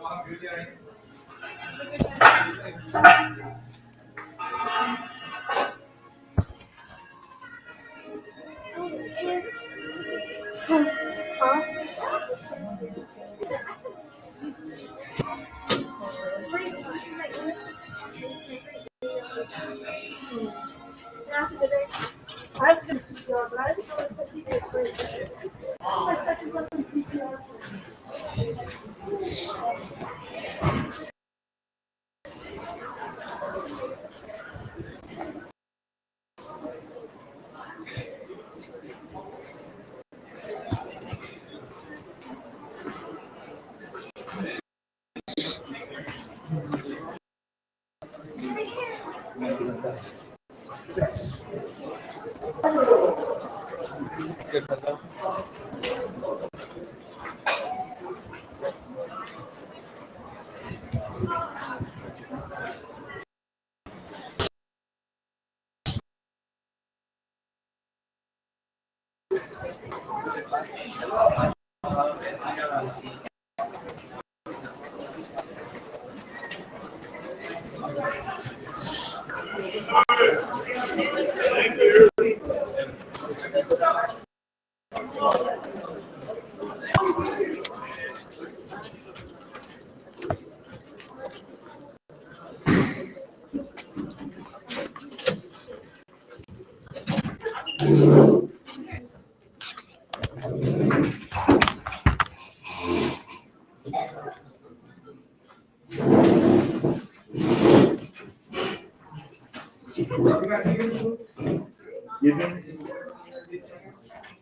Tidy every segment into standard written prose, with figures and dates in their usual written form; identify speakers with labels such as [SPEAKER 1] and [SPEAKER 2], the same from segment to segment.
[SPEAKER 1] I was going to CPR, but I didn't know if he did great. My second one in CPR.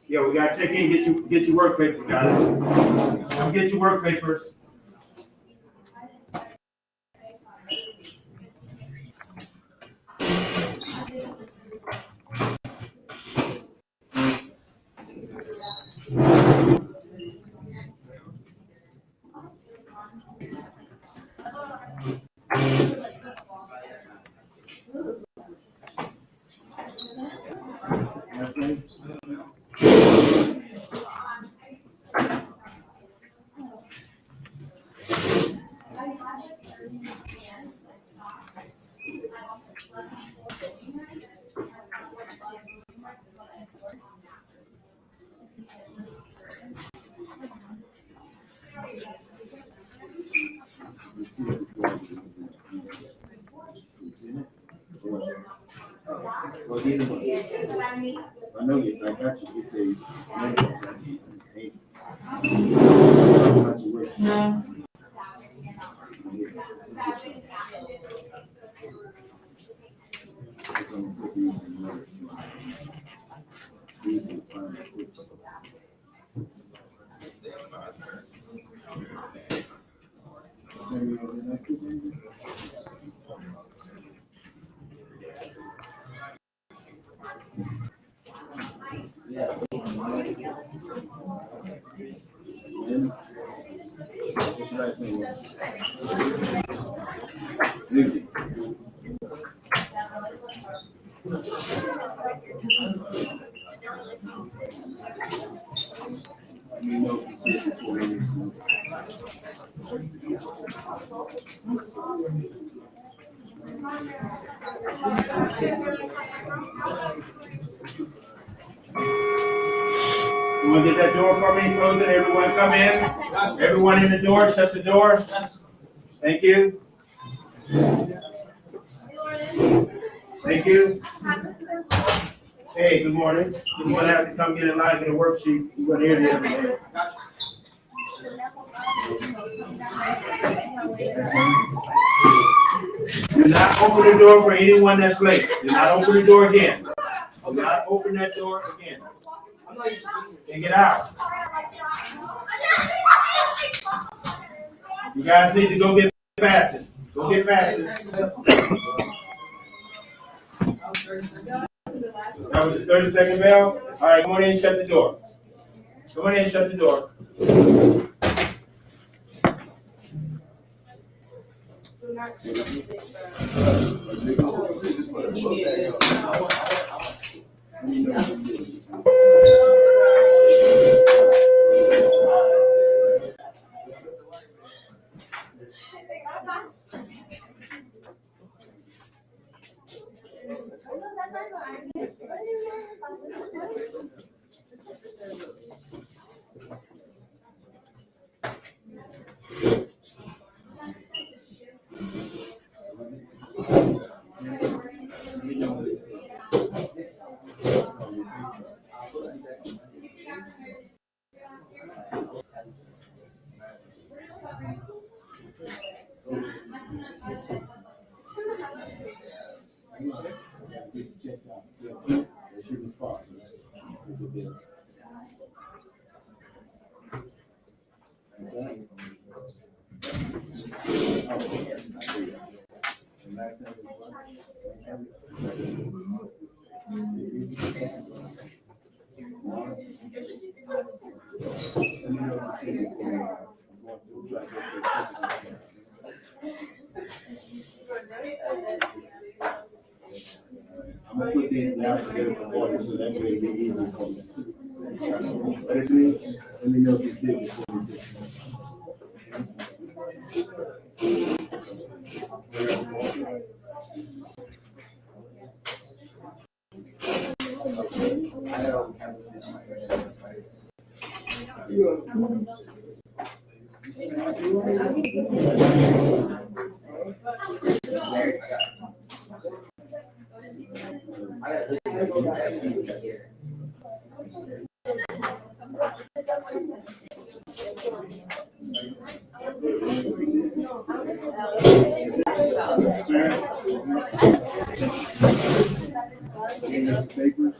[SPEAKER 2] Yeah, we gotta check in, get your work papers, guys. Come get your work papers. I know you, I got you. It's a You want to get that door for me? Close it. Everyone come in. Everyone in the door. Shut the door. Thank you. Thank you. Hey, good morning. You're going to have to come get in line, get a worksheet. You're going to hear the other day. Do not open the door for anyone that's late. Do not open the door again. Do not open that door again. And get out. You guys need to go get passes. Go get passes. That was the 30-second bell. All right, come on in and shut the door. Come on in and shut the door. And last name is what? I'm gonna put these now together in order so that way it'll be easy for me. Let me know if you see it before we do. Papers.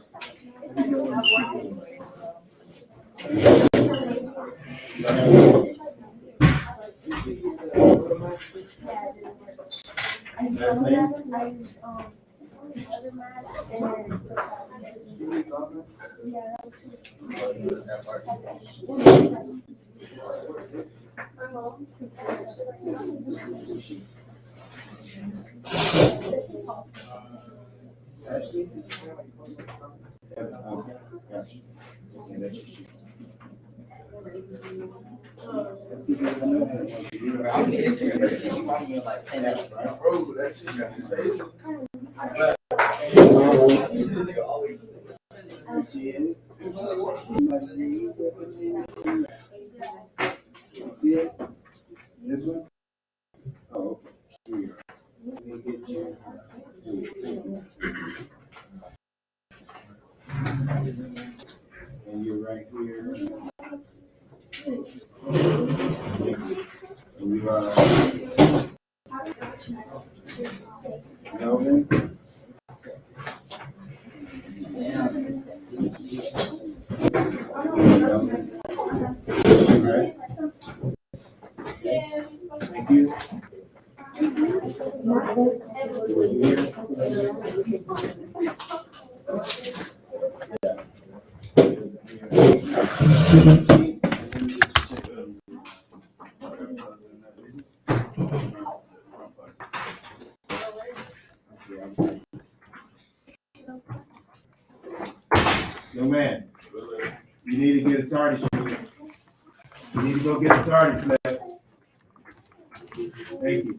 [SPEAKER 2] Last name? Ashley? Gotcha. Okay, that's your sheet. Let's see if we can do that.
[SPEAKER 3] I'll get it. You want me in like 10 minutes, right?
[SPEAKER 2] Bro, that shit got to say. She is. See it? This one? Oh, okay. Here you go. Let me get you. And you're right here. And you are Melvin. Right. Thank you. Young man, you need to get a tardy shoe. You need to go get a tardy sled. Thank you.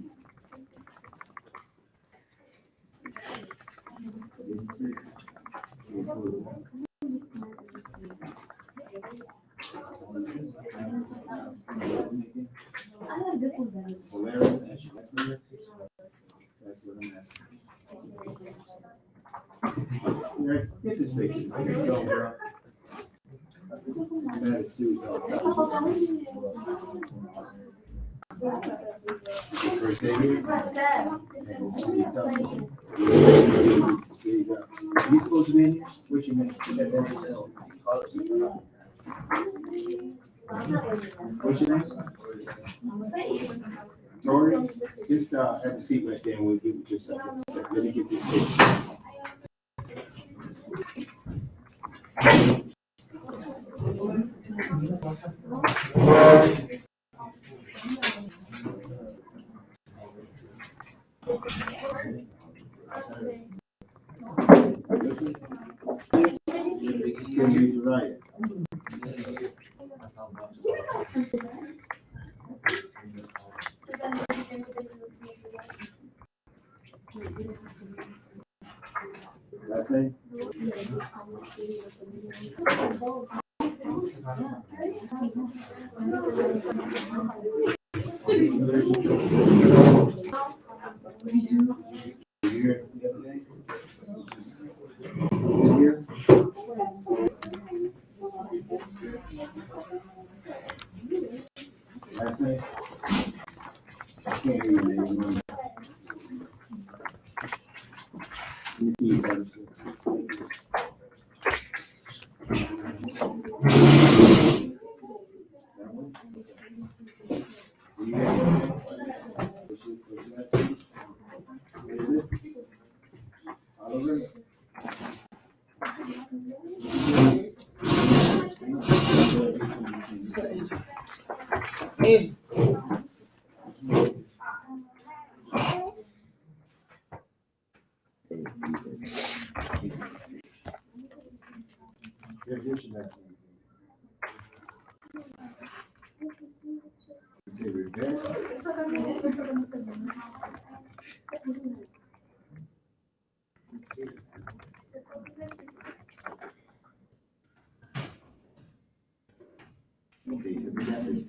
[SPEAKER 2] That's what I'm asking. Get this picture. Here you go, girl. That is too first day here. You supposed to be in here? What's your name? What's your name? Tori, just have a seat right there and we'll give you just a second. Let me get this picture. Can you read the right? Last name? Here the other day? Here? Last name? I can't hear your name. Let me see you better. That one? Yeah. What's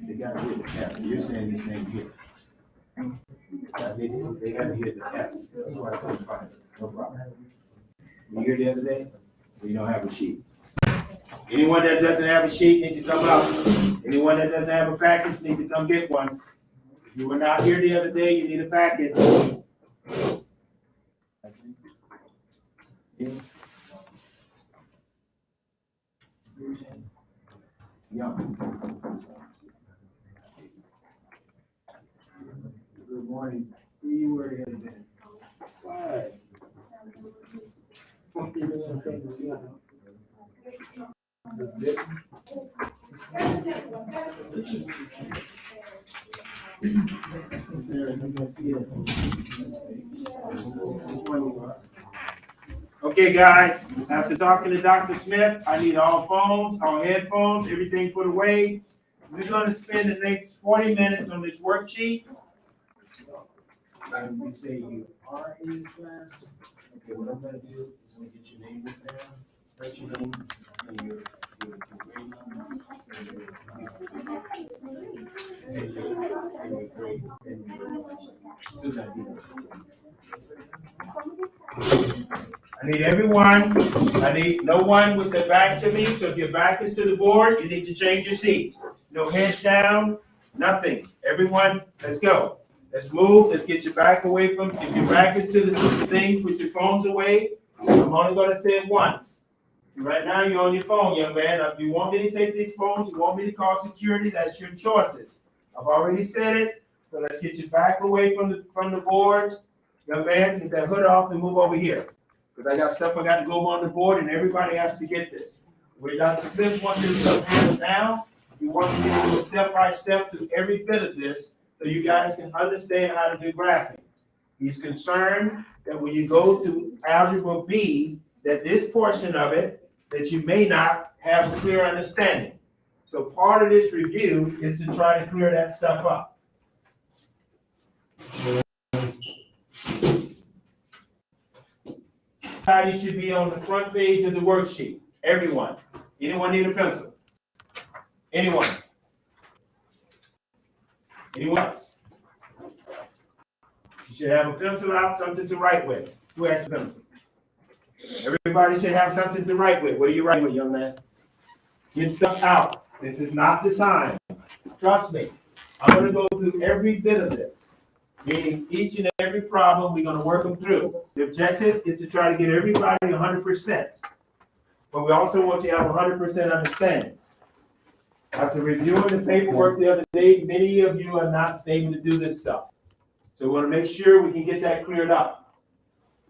[SPEAKER 2] They got to hit the cap. You're saying this name here. They have to hit the cap. That's why I couldn't find it. No problem. You here the other day? We don't have a sheet. Anyone that doesn't have a sheet needs to come out. Anyone that doesn't have a package needs to come get one. If you were not here the other day, you need a package. Yeah. Good morning. You were the other day. Why? Okay, guys, after talking to Dr. Smith, I need all phones, all headphones, everything put away. We're going to spend the next 40 minutes on this worksheet. And you say you are in this class. Okay, what I'm going to do is I'm going to get your name written down, write your name, and your grade number, I need everyone. I need no one with their back to me. So if your back is to the board, you need to change your seats. No heads down, nothing. Everyone, let's go. Let's move. Let's get your back away from. If your back is to the thing, put your phones away. I'm only going to say it once. Right now, you're on your phone, young man. If you want me to take these phones, you want me to call security, that's your choices. I've already said it. So let's get your back away from the boards. Young man, get that hood off and move over here. Because I got stuff I got to go on the board, and everybody has to get this. Where Dr. Smith wants you to handle now, he wants you to go step by step through every bit of this so you guys can understand how to do graphing. He's concerned that when you go to Algebra B, that this portion of it, that you may not have clear understanding. So part of this review is to try to clear that stuff up. Everybody should be on the front page of the worksheet. Everyone. Anyone need a pencil? Anyone? Anyone else? You should have a pencil out, something to write with. Who has a pencil? Everybody should have something to write with. What are you writing with, young man? Get stuff out. This is not the time. Trust me. I'm going to go through every bit of this. Meaning each and every problem, we're going to work them through. The objective is to try to get everybody 100%. But we also want you to have 100% understanding. After reviewing the paperwork the other day, many of you are not able to do this stuff. So we want to make sure we can get that cleared up.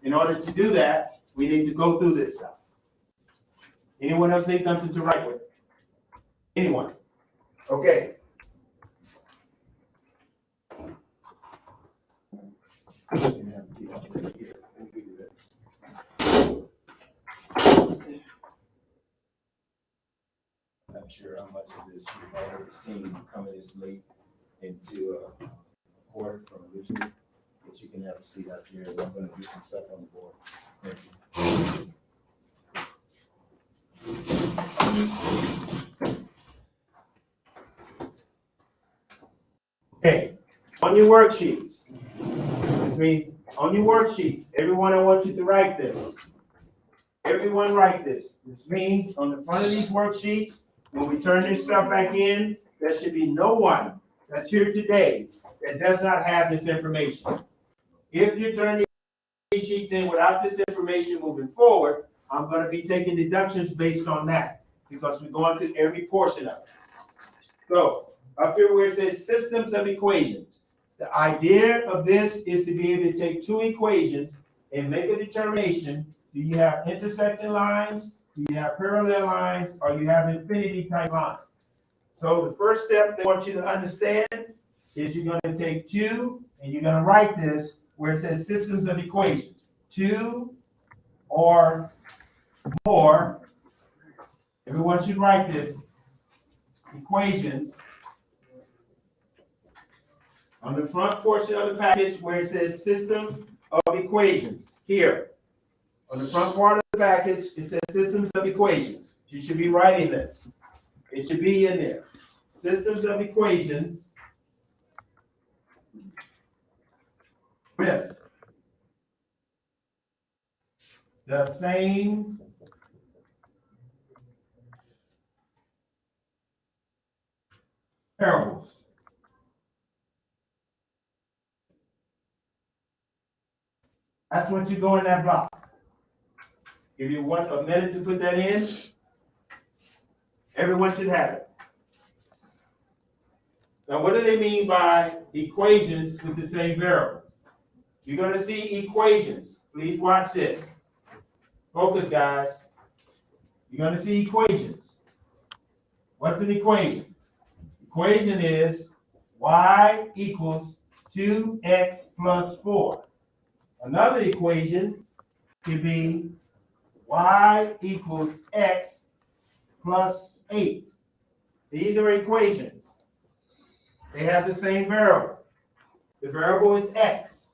[SPEAKER 2] In order to do that, we need to go through this stuff. Anyone else need something to write with? Anyone? Okay. Not sure how much of this you've already seen coming this late into a court from Lucy, but you can have a seat out here. I'm going to do some stuff on the board. Thank you. Okay, on your worksheets. This means on your worksheets, everyone, I want you to write this. Everyone write this. This means on the front of these worksheets, when we turn this stuff back in, there should be no one that's here today that does not have this information. If you turn these sheets in without this information moving forward, I'm going to be taking deductions based on that because we're going through every portion of it. So up here where it says systems of equations, the idea of this is to be able to take two equations and make a determination. Do you have intersecting lines? Do you have parallel lines? Or you have infinity type lines? So the first step they want you to understand is you're going to take 2 and you're going to write this where it says systems of equations. 2 or more. Everyone should write this. Equations. On the front portion of the package where it says systems of equations. Here. On the front part of the package, it says systems of equations. You should be writing this. It should be in there. Systems of equations with the same parables. That's what you go in that block. If you want a minute to put that in, everyone should have it. Now, what do they mean by equations with the same variable? You're going to see equations. Please watch this. Focus, guys. You're going to see equations. What's an equation? Equation is y equals 2x plus 4. Another equation could be y equals x plus 8. These are equations. They have the same variable. The variable is x.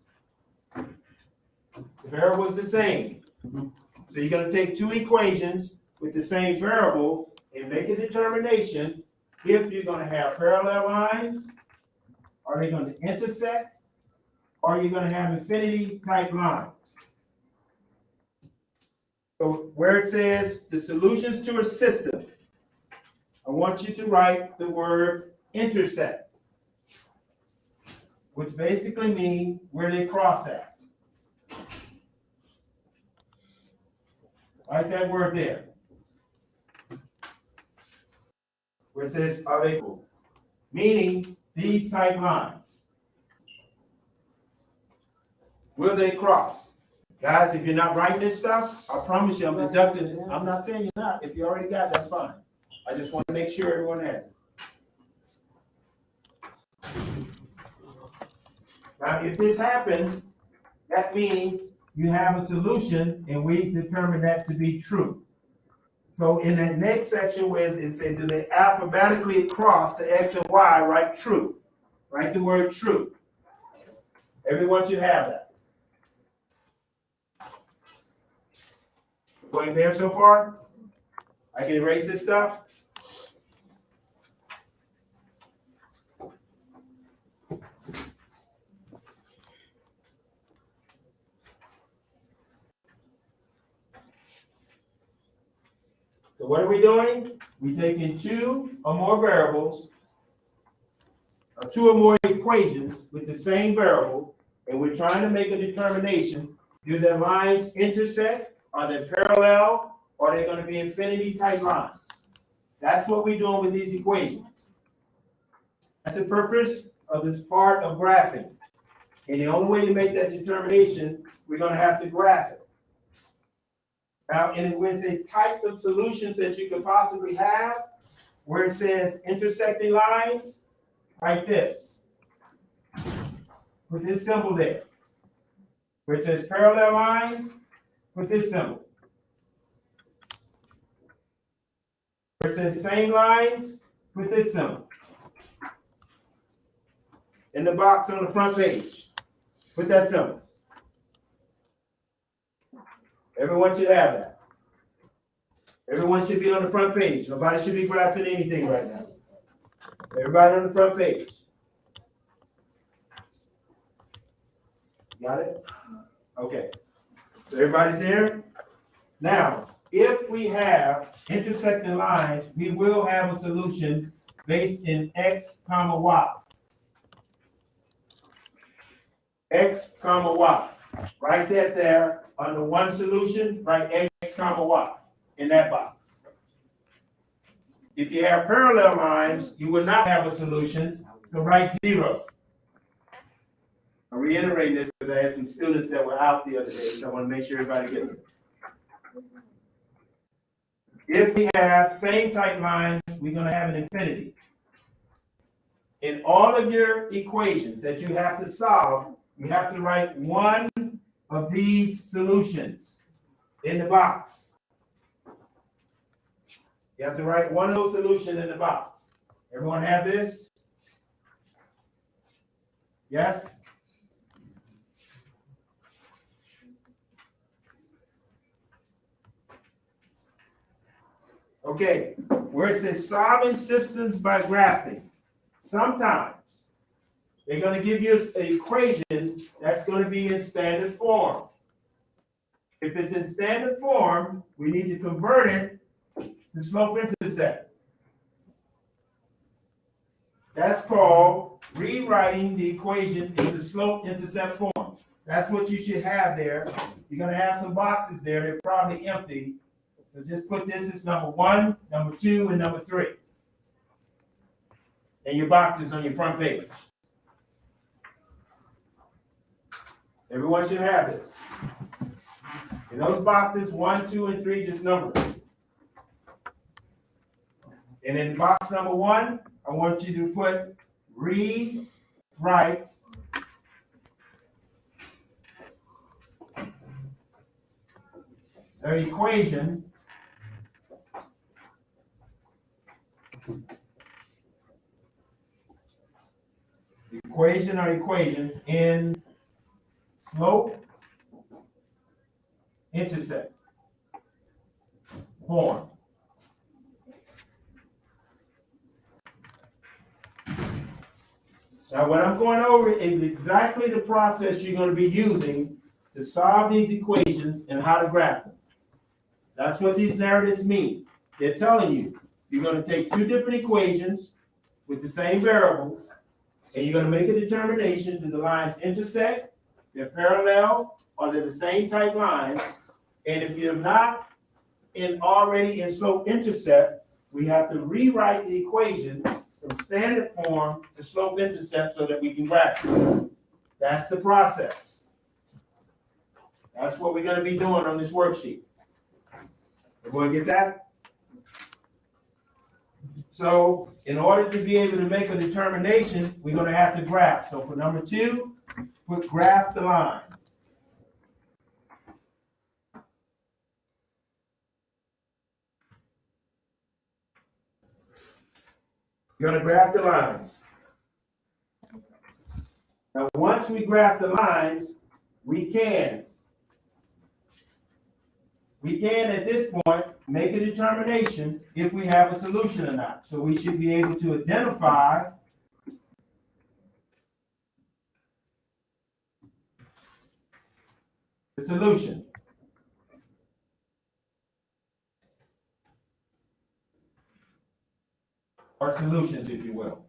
[SPEAKER 2] The variable is the same. So you're going to take 2 equations with the same variable and make a determination if you're going to have parallel lines, are they going to intersect, or are you going to have infinity type lines? So where it says the solutions to a system, I want you to write the word intersect, which basically means where they cross at. Write that word there. Where it says are they equal? Meaning these type lines. Will they cross? Guys, if you're not writing this stuff, I promise you I'm deducting it. I'm not saying you're not. If you already got it, that's fine. I just want to make sure everyone has it. Now, if this happens, that means you have a solution and we determine that to be true. So in that next section where it says, do they alphabetically cross the X and Y, write true. Write the word true. Everyone should have that. Going there so far? I can erase this stuff. So what are we doing? We're taking 2 or more variables, or 2 or more equations with the same variable, and we're trying to make a determination, do their lines intersect? Are they parallel, or are they going to be infinity type lines? That's what we're doing with these equations. That's the purpose of this part of graphing. And the only way to make that determination, we're going to have to graph it. Now, and when it says types of solutions that you could possibly have, where it says intersecting lines, like this. Put this symbol there. Where it says parallel lines, put this symbol. Where it says same lines, put this symbol. In the box on the front page, put that symbol. Everyone should have that. Everyone should be on the front page. Nobody should be graphing anything right now. Everybody on the front page. Got it? Okay. So everybody's there? Now, if we have intersecting lines, we will have a solution based in x comma y. X comma y. Write that there under one solution, write x comma y in that box. If you have parallel lines, you will not have a solution, so write 0. I'm reiterating this because I had some students that were out the other day, so I want to make sure everybody gets it. If we have same type lines, we're going to have an infinity. in all of your equations that you have to solve, you have to write one of these solutions in the box. You have to write one of those solutions in the box. Everyone have this? Yes? Okay, where it says solving systems by graphing, sometimes they're going to give you an equation that's going to be in standard form. If it's in standard form, we need to convert it to slope-intercept. That's called rewriting the equation into slope-intercept form. That's what you should have there. You're going to have some boxes there. They're probably empty. So just put this as number 1, number 2, and number 3. And your boxes on your front page. Everyone should have this. In those boxes, 1, 2, and 3, just number them. And in box number 1, I want you to put rewrite the equation or equations in slope-intercept form. Now, what I'm going over is exactly the process you're going to be using to solve these equations and how to graph them. That's what these narratives mean. They're telling you, you're going to take two different equations with the same variables, and you're going to make a determination do the lines intersect, they're parallel, or they're the same type lines. And if you're not already in slope-intercept, we have to rewrite the equation from standard form to slope-intercept so that we can graph it. That's the process. That's what we're going to be doing on this worksheet. Everyone get that? So in order to be able to make a determination, we're going to have to graph. So for number 2, put graph the line. You're going to graph the lines. Now, once we graph the lines, we can at this point make a determination if we have a solution or not. So we should be able to identify the solution. Or solutions, if you will.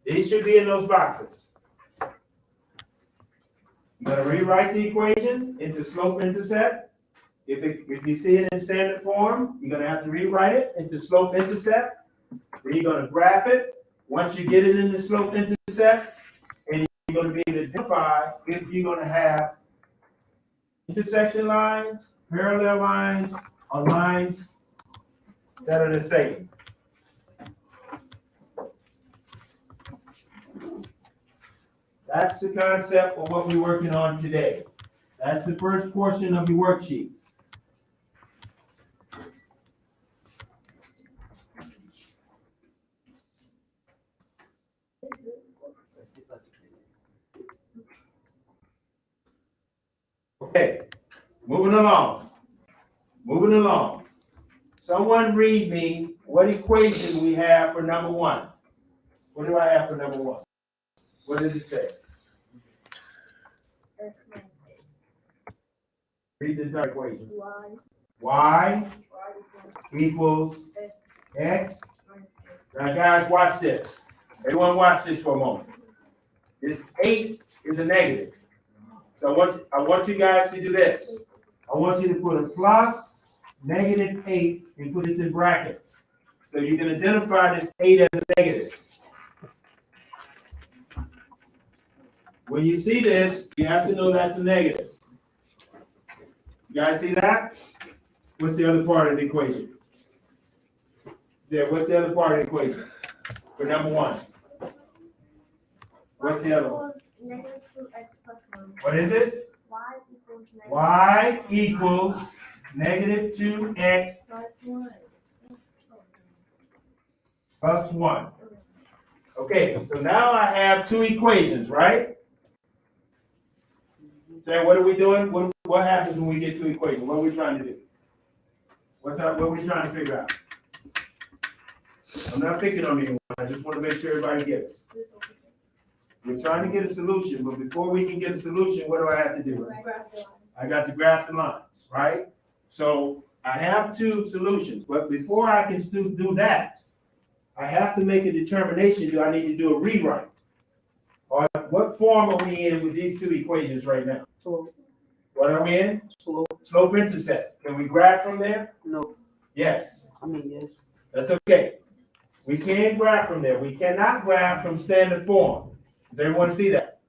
[SPEAKER 2] These should be in those boxes. You're going to rewrite the equation into slope-intercept. If you see it in standard form, you're going to have to rewrite it into slope-intercept. Then you're going to graph it. Once you get it in the slope-intercept, and you're going to be able to identify if you're going to have intersection lines, parallel lines, or lines that are the same. That's the concept of what we're working on today. That's the first portion of your worksheets. Okay, moving along. Someone read me what equation we have for number 1. What do I have for number 1? What does it say? Read the entire equation. Y equals X. Now, guys, watch this. Everyone watch this for a moment. This 8 is a negative. So I want you guys to do this. I want you to put a plus -8 and put this in brackets. So you can identify this 8 as a negative. When you see this, you have to know that's a negative. You guys see that? What's the other part of the equation? There, what's the other part of the equation for number 1? What's the other one?
[SPEAKER 1] Negative 2x plus 1.
[SPEAKER 2] What is it?
[SPEAKER 1] Y equals negative
[SPEAKER 2] Y equals negative 2x
[SPEAKER 1] plus 1.
[SPEAKER 2] plus 1. Okay, so now I have two equations, right? Then what are we doing? What happens when we get two equations? What are we trying to do? What are we trying to figure out? I'm not picking on anyone. I just want to make sure everybody gets it. We're trying to get a solution, but before we can get a solution, what do I have to do? I got to graph the lines, right? So I have two solutions, but before I can still do that, I have to make a determination. Do I need to do a rewrite? Or what form are we in with these two equations right now?
[SPEAKER 4] Slope.
[SPEAKER 2] What are we in?
[SPEAKER 4] Slope.
[SPEAKER 2] Slope intercept. Can we graph from there?
[SPEAKER 4] No.
[SPEAKER 2] Yes.
[SPEAKER 4] I mean, yes.
[SPEAKER 2] That's okay. We can graph from there. We cannot graph from standard form. Does everyone see that?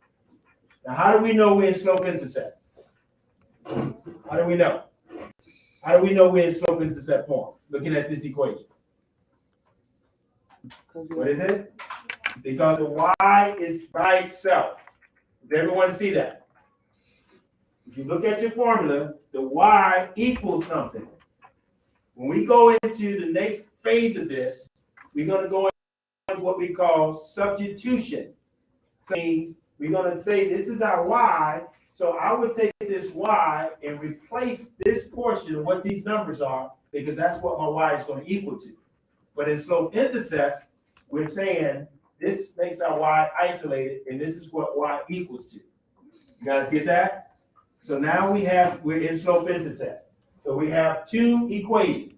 [SPEAKER 2] Now, how do we know we're in slope intercept? How do we know? How do we know we're in slope intercept form? Looking at this equation. What is it? Because the y is by itself. Does everyone see that? If you look at your formula, the y equals something. When we go into the next phase of this, we're going to go into what we call substitution. So we're going to say this is our y, so I would take this y and replace this portion of what these numbers are, because that's what my y is going to equal to. But in slope intercept, we're saying this makes our y isolated, and this is what y equals to. You guys get that? So now we're in slope intercept. So we have two equations.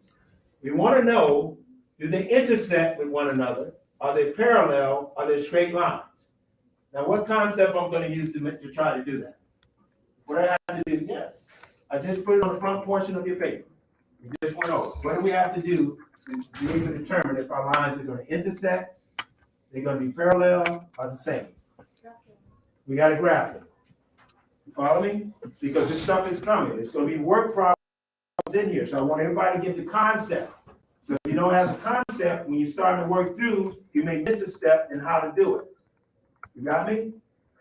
[SPEAKER 2] We want to know, do they intersect with one another? Are they parallel? Are they straight lines? Now, what concept I'm going to use to try to do that? What I have to do? Yes. I just put it on the front portion of your paper. We just went over. What do we have to do to be able to determine if our lines are going to intersect, they're going to be parallel, or the same? We got to graph it. You follow me? Because this stuff is coming. It's going to be work problems in here. So I want everybody to get the concept. So if you don't have the concept, when you're starting to work through, you may miss a step in how to do it. You got me?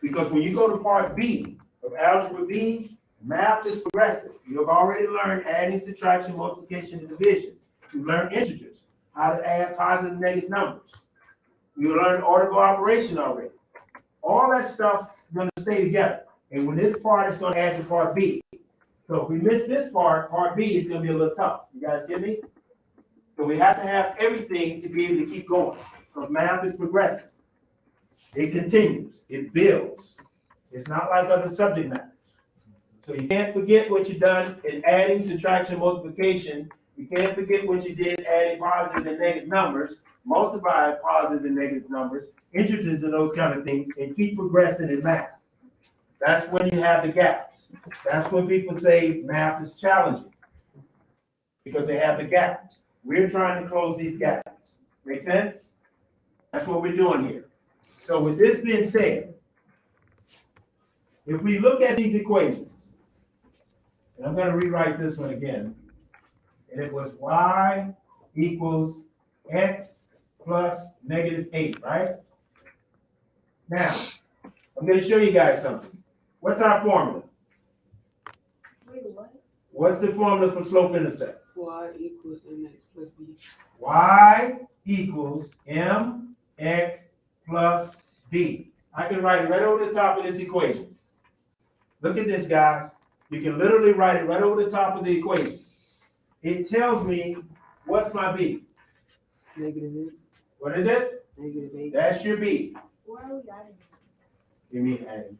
[SPEAKER 2] Because when you go to part B of algebra B, math is progressive. You have already learned adding, subtraction, multiplication, and division. You learned integers, how to add positive and negative numbers. You learned order of operation already. All that stuff is going to stay together. And when this part is going to add to part B. So if we miss this part, part B is going to be a little tough. You guys get me? So we have to have everything to be able to keep going. Because math is progressive. It continues. It builds. It's not like other subject matters. So you can't forget what you've done in adding, subtraction, multiplication. You can't forget what you did adding positive and negative numbers, multiplying positive and negative numbers, integers and those kind of things, and keep progressing in math. That's when you have the gaps. That's when people say math is challenging, because they have the gaps. We're trying to close these gaps. Make sense? That's what we're doing here. So with this being said, if we look at these equations, and I'm going to rewrite this one again, and it was y equals x plus negative 8, right? Now, I'm going to show you guys something. What's our formula?
[SPEAKER 1] Wait, what?
[SPEAKER 2] What's the formula for slope intercept?
[SPEAKER 4] Y equals mx plus b.
[SPEAKER 2] Y equals mx plus b. I can write it right over the top of this equation. Look at this, guys. You can literally write it right over the top of the equation. It tells me what's my b.
[SPEAKER 4] Negative 8.
[SPEAKER 2] What is it?
[SPEAKER 4] Negative 8.
[SPEAKER 2] That's your b.
[SPEAKER 1] Why are we adding?
[SPEAKER 2] You mean adding?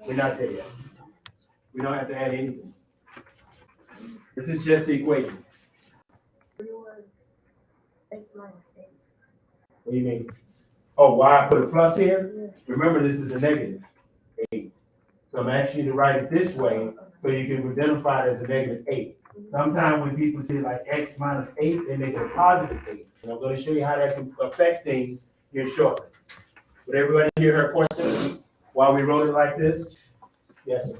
[SPEAKER 2] We're not there yet. We don't have to add anything. This is just the equation.
[SPEAKER 1] X minus 8.
[SPEAKER 2] What do you mean? Oh, why I put a plus here? Remember, this is a negative 8. So I'm asking you to write it this way so you can identify it as a negative 8. Sometimes when people say like x minus 8, they make it a positive 8. And I'm going to show you how that can affect things here shortly. Would everybody hear her question while we wrote it like this? Yes, sir.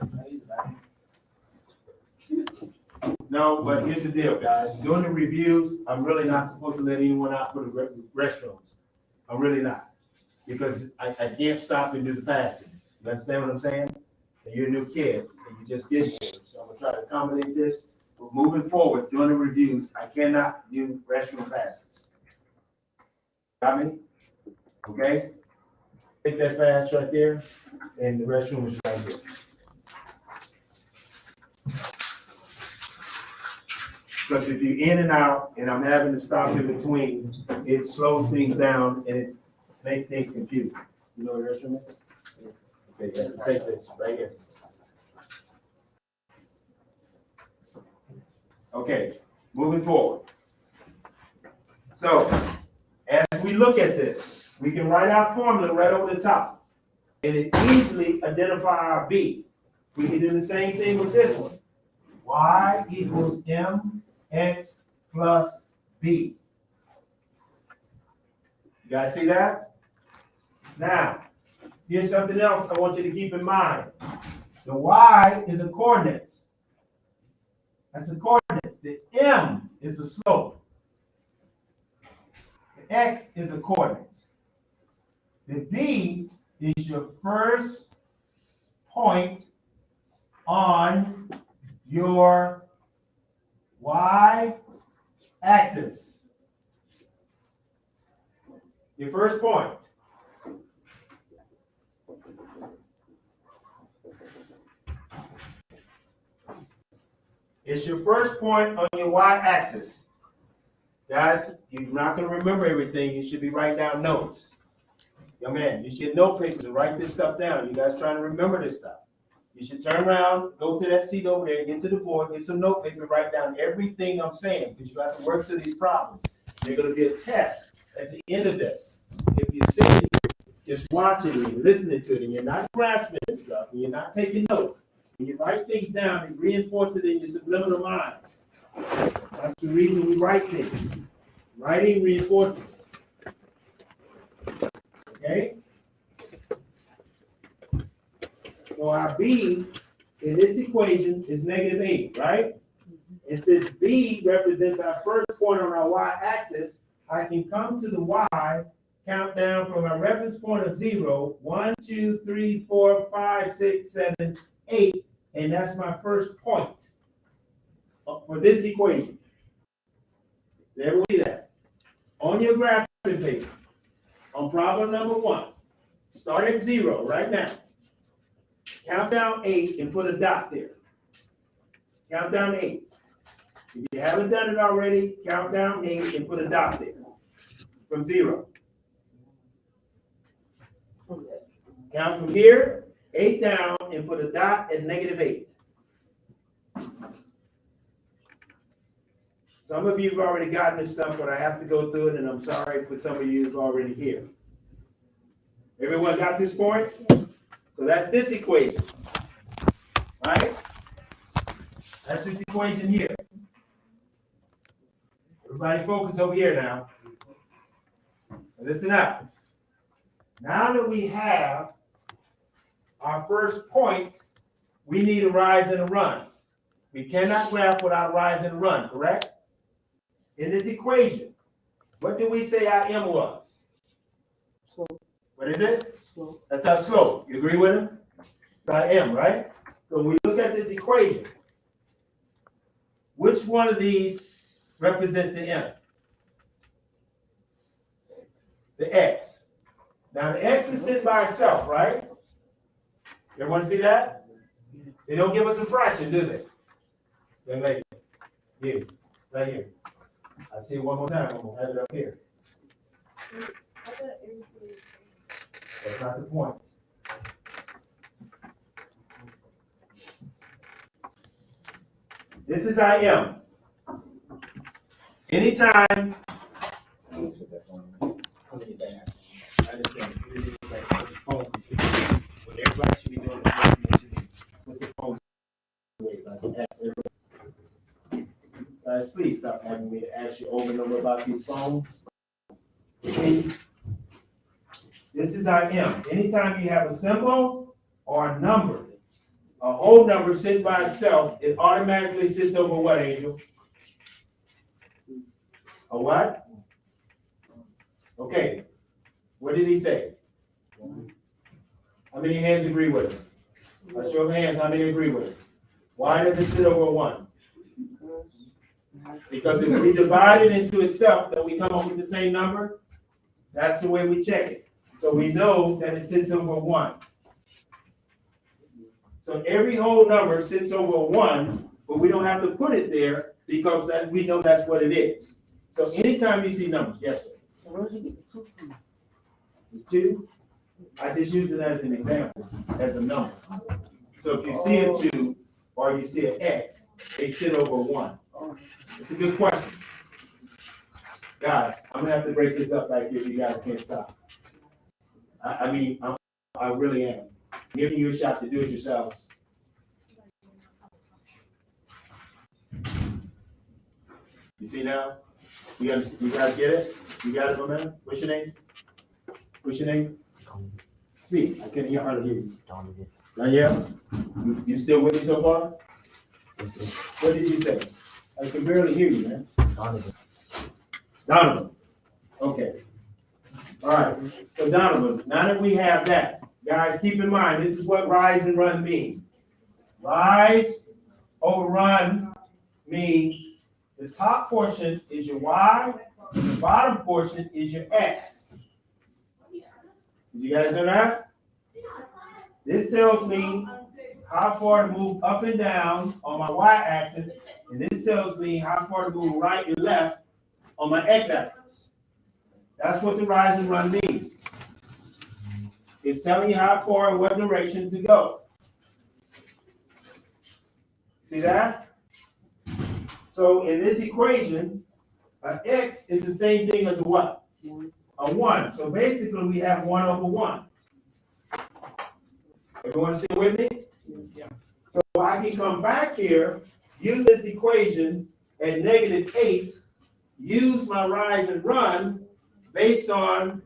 [SPEAKER 2] No, but here's the deal, guys. During the reviews, I'm really not supposed to let anyone out for the restrooms. I'm really not. because I can't stop and do the passing. You understand what I'm saying? And you're a new kid, and you just get here, so I'm gonna try to accommodate this. But moving forward, during the reviews, I cannot do restroom passes. Got me? Okay? Take that pass right there, and the restroom is right here. Because if you're in and out, and I'm having to stop in between, it slows things down and it makes things confusing. You know what the restroom is? Okay, you have to take this right here. Okay, moving forward. So, as we look at this, we can write our formula right over the top, and it easily identify our B. We can do the same thing with this one. Y equals mx plus b. You guys see that? Now, here's something else I want you to keep in mind. The y is a coordinates. That's the coordinates. The m is the slope. The x is the coordinates. The b is your first point on your y-axis. Your first point. It's your first point on your y-axis. Guys, you're not going to remember everything. You should be writing down notes. Young man, you should get note paper to write this stuff down. You guys trying to remember this stuff. You should turn around, go to that seat over there, get to the board, get some note paper, write down everything I'm saying, because you have to work through these problems. There's going to be a test at the end of this. If you're sitting just watching and listening to it, and you're not grasping this stuff, and you're not taking notes, and you write things down and reinforce it in your subliminal mind. That's the reason we write things. Writing reinforcing. Okay? So our B in this equation is -8, right? And since B represents our first point on our y-axis, I can come to the y, count down from our reference point of 0, 1, 2, 3, 4, 5, 6, 7, 8, and that's my first point for this equation. Did everyone see that? On your graphing paper, on problem number 1, start at 0 right now. Count down 8 and put a dot there. Count down 8. If you haven't done it already, count down 8 and put a dot there from 0. Count from here, 8 down, and put a dot at -8. Some of you have already gotten this stuff, but I have to go through it, and I'm sorry for some of you who've already here. Everyone got this point? So that's this equation, right? That's this equation here. Everybody focus over here now. Listen up. Now that we have our first point, we need a rise and a run. We cannot graph without a rise and a run, correct? In this equation, what did we say our m was?
[SPEAKER 4] Slope.
[SPEAKER 2] What is it?
[SPEAKER 4] Slope.
[SPEAKER 2] That's our slope. You agree with him? By m, right? So when we look at this equation, which one of these represent the m? The x. Now the x is sitting by itself, right? Everyone see that? They don't give us a fraction, do they? Young lady, here, right here. I'll see it one more time. I'm gonna have it up here. That's not the point. This is our m. Anytime. Let's put that phone in. Put it back. I understand. Put it in the back. Put the phone. What everybody should be doing is listening to me. Put the phone away. Like ask everybody. Guys, please stop having me to ask you over and over about these phones. Please. This is our m. Anytime you have a symbol or a number, a whole number sitting by itself, it automatically sits over what, Angel? A what? Okay. What did he say? How many hands agree with it? A show of hands, how many agree with it? Why does it sit over a 1? Because if we divide it into itself, then we come up with the same number. That's the way we check it. So we know that it sits over 1. So every whole number sits over a 1, but we don't have to put it there because we know that's what it is. So anytime you see numbers, yes, sir.
[SPEAKER 4] Where did you get the 2 from?
[SPEAKER 2] The 2, I just use it as an example, as a number. So if you see a 2 or you see an X, they sit over 1. It's a good question. Guys, I'm gonna have to break this up like this. You guys can't stop. I mean, I really am. Giving you a shot to do it yourselves. You see now? You guys get it? You got it, my man? What's your name? What's your name? Speak. I can't hardly hear you. Not yet? You still with me so far? What did you say? I can barely hear you, man. Donovan. Okay. All right. So Donovan, now that we have that, guys, keep in mind, this is what rise and run means. Rise over run means the top portion is your Y, the bottom portion is your X. Did you guys know that? This tells me how far to move up and down on my Y-axis, and this tells me how far to move right and left on my X-axis. That's what the rise and run means. It's telling you how far and what direction to go. See that? So in this equation, an X is the same thing as a what? A 1. So basically we have 1 over 1. Everyone still with me?
[SPEAKER 4] Yeah.
[SPEAKER 2] So I can come back here, use this equation at -8, use my rise and run based on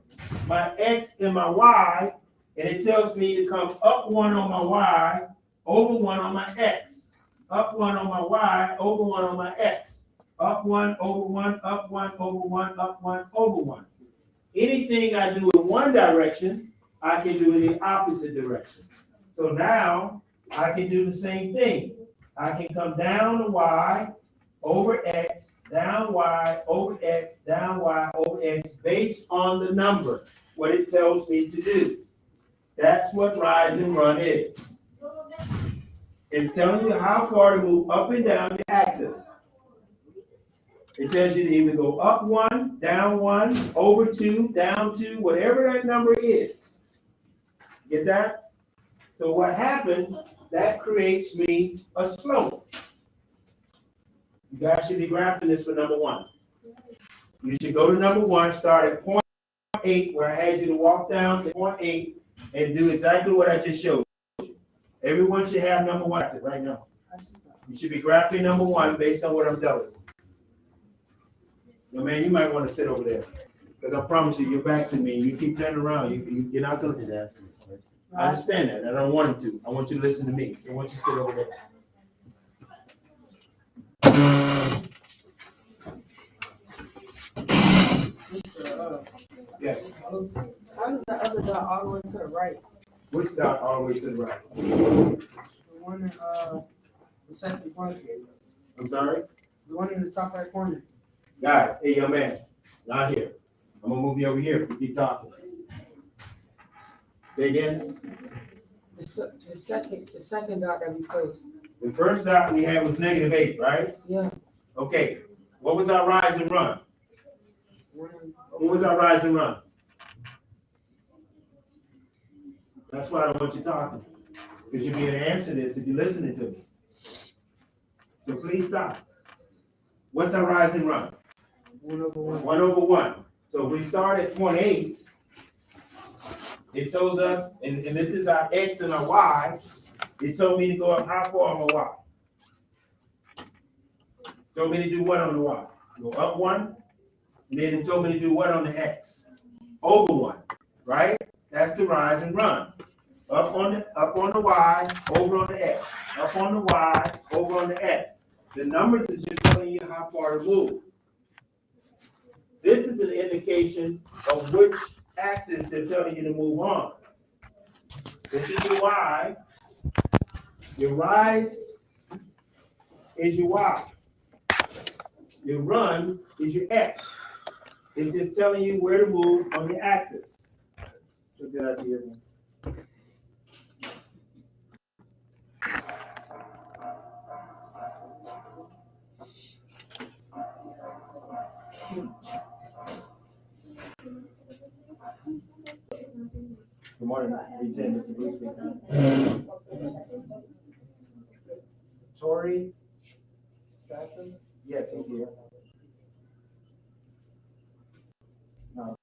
[SPEAKER 2] my X and my Y, and it tells me to come up 1 on my Y, over 1 on my X. Up 1 on my Y, over 1 on my X. Up 1, over 1, up 1, over 1, up 1, over 1. Anything I do in one direction, I can do in the opposite direction. So now I can do the same thing. I can come down to Y, over X, down Y, over X, down Y, over X, based on the number, what it tells me to do. That's what rise and run is. It's telling you how far to move up and down the axis. It tells you to either go up 1, down 1, over 2, down 2, whatever that number is. Get that? So what happens, that creates me a slope. You guys should be graphing this for number 1. You should go to number 1, start at point 8, where I had you to walk down to point 8 and do exactly what I just showed you. Everyone should have number 1 right now. You should be graphing number 1 based on what I'm telling you. No, man, you might want to sit over there. Because I promise you, you're back to me. You keep turning around. You're not going to. I understand that. I don't want him to. I want you to listen to me. So I want you to sit over there. Yes.
[SPEAKER 4] How does the other dot all the way to the right?
[SPEAKER 2] Which dot all the way to the right?
[SPEAKER 4] The one in the second corner.
[SPEAKER 2] I'm sorry?
[SPEAKER 4] The one in the top right corner.
[SPEAKER 2] Guys, hey, young man, not here. I'm going to move you over here if we keep talking. Say again?
[SPEAKER 4] The second dot that we placed.
[SPEAKER 2] The first dot we had was -8, right?
[SPEAKER 4] Yeah.
[SPEAKER 2] Okay. What was our rise and run? What was our rise and run? That's why I don't want you talking. Because you'll be able to answer this if you're listening to me. So please stop. What's our rise and run?
[SPEAKER 4] 1 over 1.
[SPEAKER 2] 1 over 1. So if we start at point 8, it told us, and this is our X and our Y, it told me to go up how far on my Y? Told me to do what on the Y? Go up 1, and then it told me to do what on the X? Over 1, right? That's the rise and run. Up on the Y, over on the X. Up on the Y, over on the X. The numbers are just telling you how far to move. This is an indication of which axis they're telling you to move on. This is your Y. Your rise is your Y. Your run is your X. It's just telling you where to move on your axis. Look at that idea. Good morning, Lieutenant Mr. Bruce. Tori Sasson? Yes, he's here. No.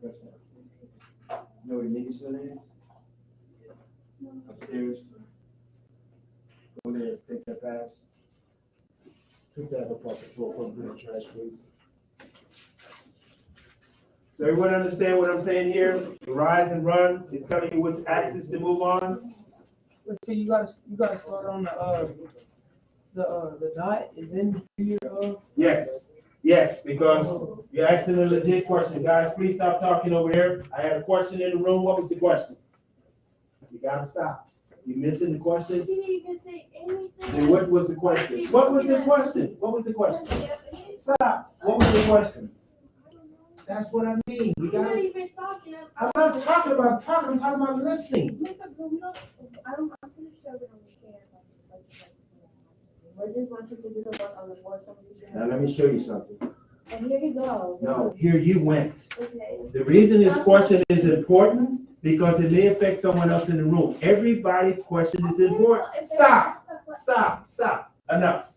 [SPEAKER 2] Yes, ma'am. You know what immediate is? Upstairs. Go there, take that pass. Pick that up off the floor, put it in the trash, please. So everyone understand what I'm saying here? The rise and run is telling you which axis to move on.
[SPEAKER 4] So you gotta start on the dot and then do your
[SPEAKER 2] Yes, because you're asking a legit question. Guys, please stop talking over here. I had a question in the room. What was the question? You gotta stop. You're missing the question.
[SPEAKER 1] You didn't even say anything.
[SPEAKER 2] Then what was the question? What was the question? What was the question? Stop. What was the question? That's what I mean. We
[SPEAKER 1] You're not
[SPEAKER 2] gotta.
[SPEAKER 1] even talking.
[SPEAKER 2] I'm not talking about talking. I'm talking about listening.
[SPEAKER 1] I'm finished over on the chair. We're just going to do the work on the board.
[SPEAKER 2] Now let me show you something.
[SPEAKER 1] And here you go.
[SPEAKER 2] No, here you went.
[SPEAKER 1] Okay.
[SPEAKER 2] The reason this question is important because it may affect someone else in the room. Everybody's question is important. Stop. Enough.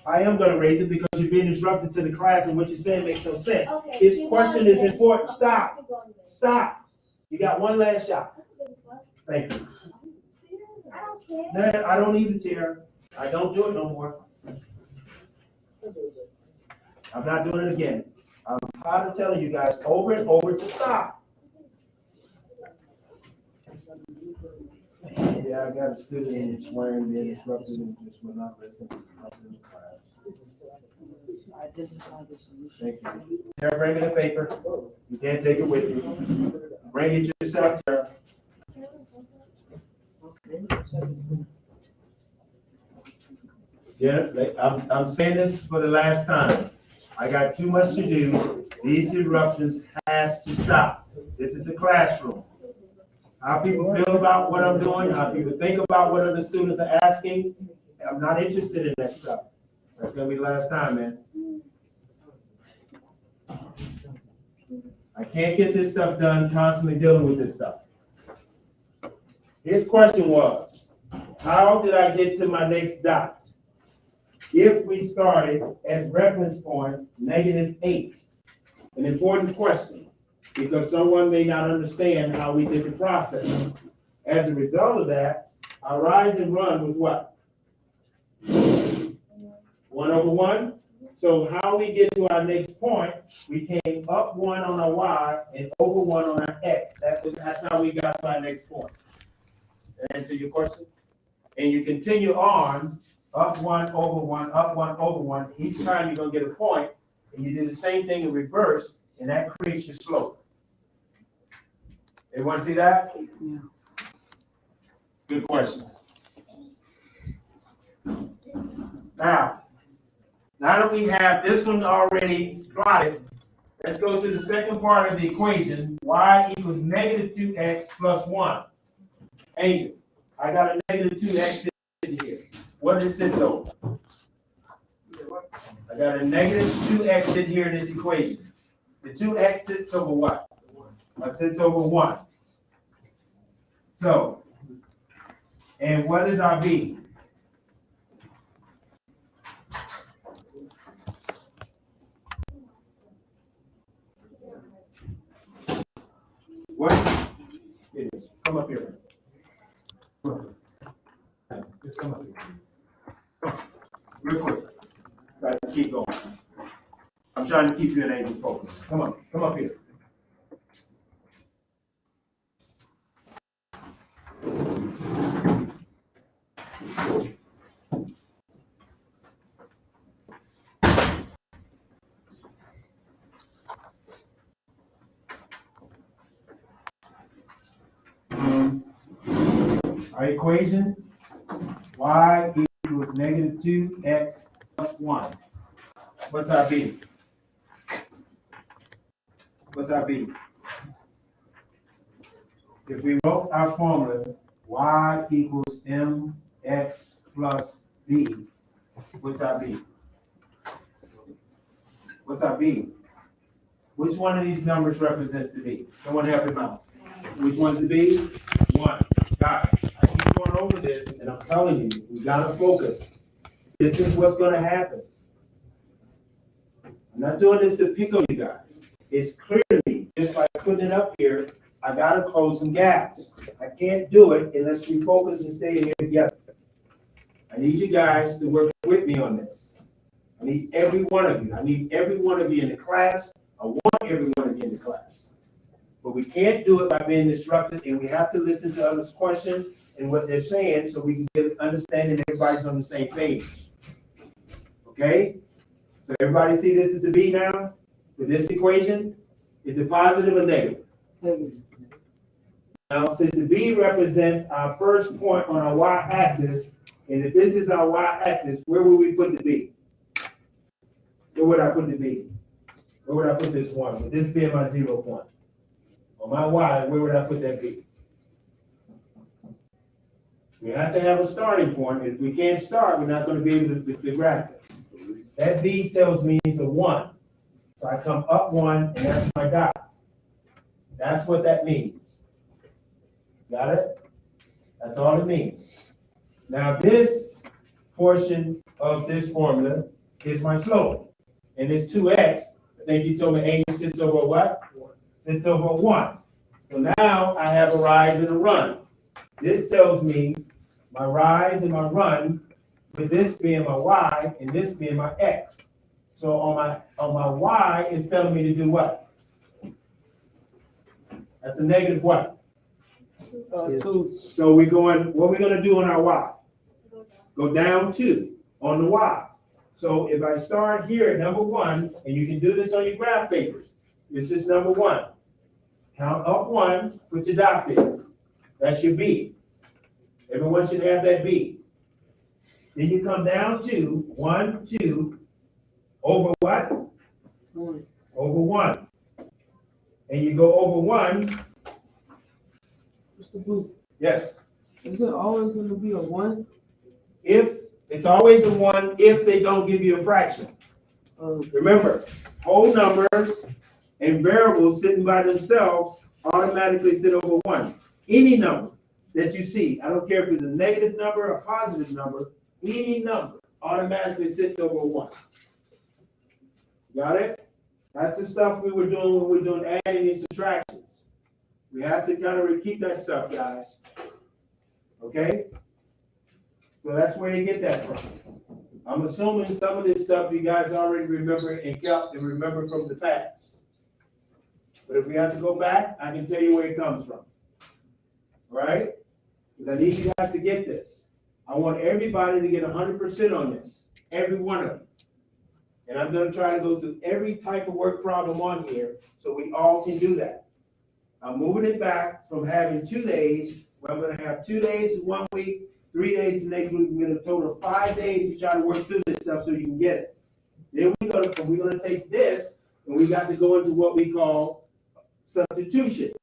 [SPEAKER 2] I am going to raise it because you're being disruptive to the class and what you're saying makes no sense.
[SPEAKER 1] Okay.
[SPEAKER 2] This question is important. Stop. You got one last shot. Thank you.
[SPEAKER 1] I don't care.
[SPEAKER 2] No, I don't need the chair. I don't do it no more. I'm not doing it again. I'm tired of telling you guys over and over to stop. Yeah, I got a student and swearing, being disrupted, and just will not listen to the class.
[SPEAKER 4] identify the solution.
[SPEAKER 2] Thank you. Tara, bring me the paper. You can't take it with you. Bring it yourself, Tara. Yeah, I'm saying this for the last time. I got too much to do. These disruptions has to stop. This is a classroom. How people feel about what I'm doing, how people think about what other students are asking. I'm not interested in that stuff. That's gonna be the last time, man. I can't get this stuff done constantly dealing with this stuff. His question was, how did I get to my next dot? If we started at reference point -8, an important question, because someone may not understand how we did the process. As a result of that, our rise and run was what? 1/1. So how we get to our next point, we came up 1 on our Y and over 1 on our X. That's how we got to our next point. That answer your question? And you continue on, up 1, over 1, up 1, over 1. Each time you're going to get a point, and you do the same thing in reverse, and that creates your slope. Everyone see that?
[SPEAKER 4] Yeah.
[SPEAKER 2] Good question. Now that we have this one already plotted, let's go to the second part of the equation. Y equals -2x plus 1. Angel, I got a -2x in here. What does it sit over? I got a -2x in here in this equation. The 2x sits over what? It sits over 1. So, and what is our b? What? It is. Come up here. Just come up here. Come on. Real quick. Got to keep going. I'm trying to keep you in able focus. Come on. Come up here. Our equation, y equals negative 2x plus 1. What's our b? What's our b? If we wrote our formula, y equals mx plus b, what's our b? What's our b? Which one of these numbers represents the b? Someone help him out. Which one's the b? 1. Guys, I keep going over this, and I'm telling you, we gotta focus. This is what's gonna happen. I'm not doing this to pick on you guys. It's clear to me, just by putting it up here, I gotta close some gaps. I can't do it unless we focus and stay here together. I need you guys to work with me on this. I need every one of you. I need every one of you in the class. I want every one of you in the class. But we can't do it by being disrupted, and we have to listen to others' questions and what they're saying so we can get an understanding that everybody's on the same page. Okay? So everybody see this is the B now? With this equation? Is it positive or negative?
[SPEAKER 4] Negative.
[SPEAKER 2] Now, since the B represents our first point on our y-axis, and if this is our y-axis, where would we put the B? Where would I put the B? Where would I put this 1? With this being my 0 point. On my y, where would I put that B? We have to have a starting point. If we can't start, we're not going to be able to graph it. That B tells me it's a 1. So I come up 1, and that's my dot. That's what that means. Got it? That's all it means. Now this portion of this formula is my slope. And it's 2x. I think you told me A sits over what? Sits over 1. So now I have a rise and a run. This tells me my rise and my run, with this being my y and this being my x. So on my y, it's telling me to do what? That's a negative what?
[SPEAKER 4] 2.
[SPEAKER 2] So we're going, what are we going to do on our y? Go down 2 on the y. So if I start here at number 1, and you can do this on your graph papers, this is number 1. Count up 1, put your dot there. That's your B. Everyone should have that B. Then you come down to 1, 2, over what?
[SPEAKER 4] 1.
[SPEAKER 2] Over 1. And you go over 1.
[SPEAKER 4] Mr. Blue,
[SPEAKER 2] Yes.
[SPEAKER 4] is it always going to be a 1?
[SPEAKER 2] If it's always a 1 if they don't give you a fraction. Remember, whole numbers and variables sitting by themselves automatically sit over 1. Any number that you see, I don't care if it's a negative number or a positive number, any number automatically sits over 1. Got it? That's the stuff we were doing when we were doing adding and subtractions. We have to kind of repeat that stuff, guys. Okay? So that's where you get that from. I'm assuming some of this stuff you guys already remember and kept and remember from the past. But if we have to go back, I can tell you where it comes from. All right? Because I need you guys to get this. I want everybody to get 100% on this. Every one of you. And I'm going to try to go through every type of work problem on here so we all can do that. I'm moving it back from having 2 days, where I'm going to have 2 days in 1 week, 3 days the next week. We're going to total 5 days to try to work through this stuff so you can get it. Then we're going to take this, and we got to go into what we call substitutions.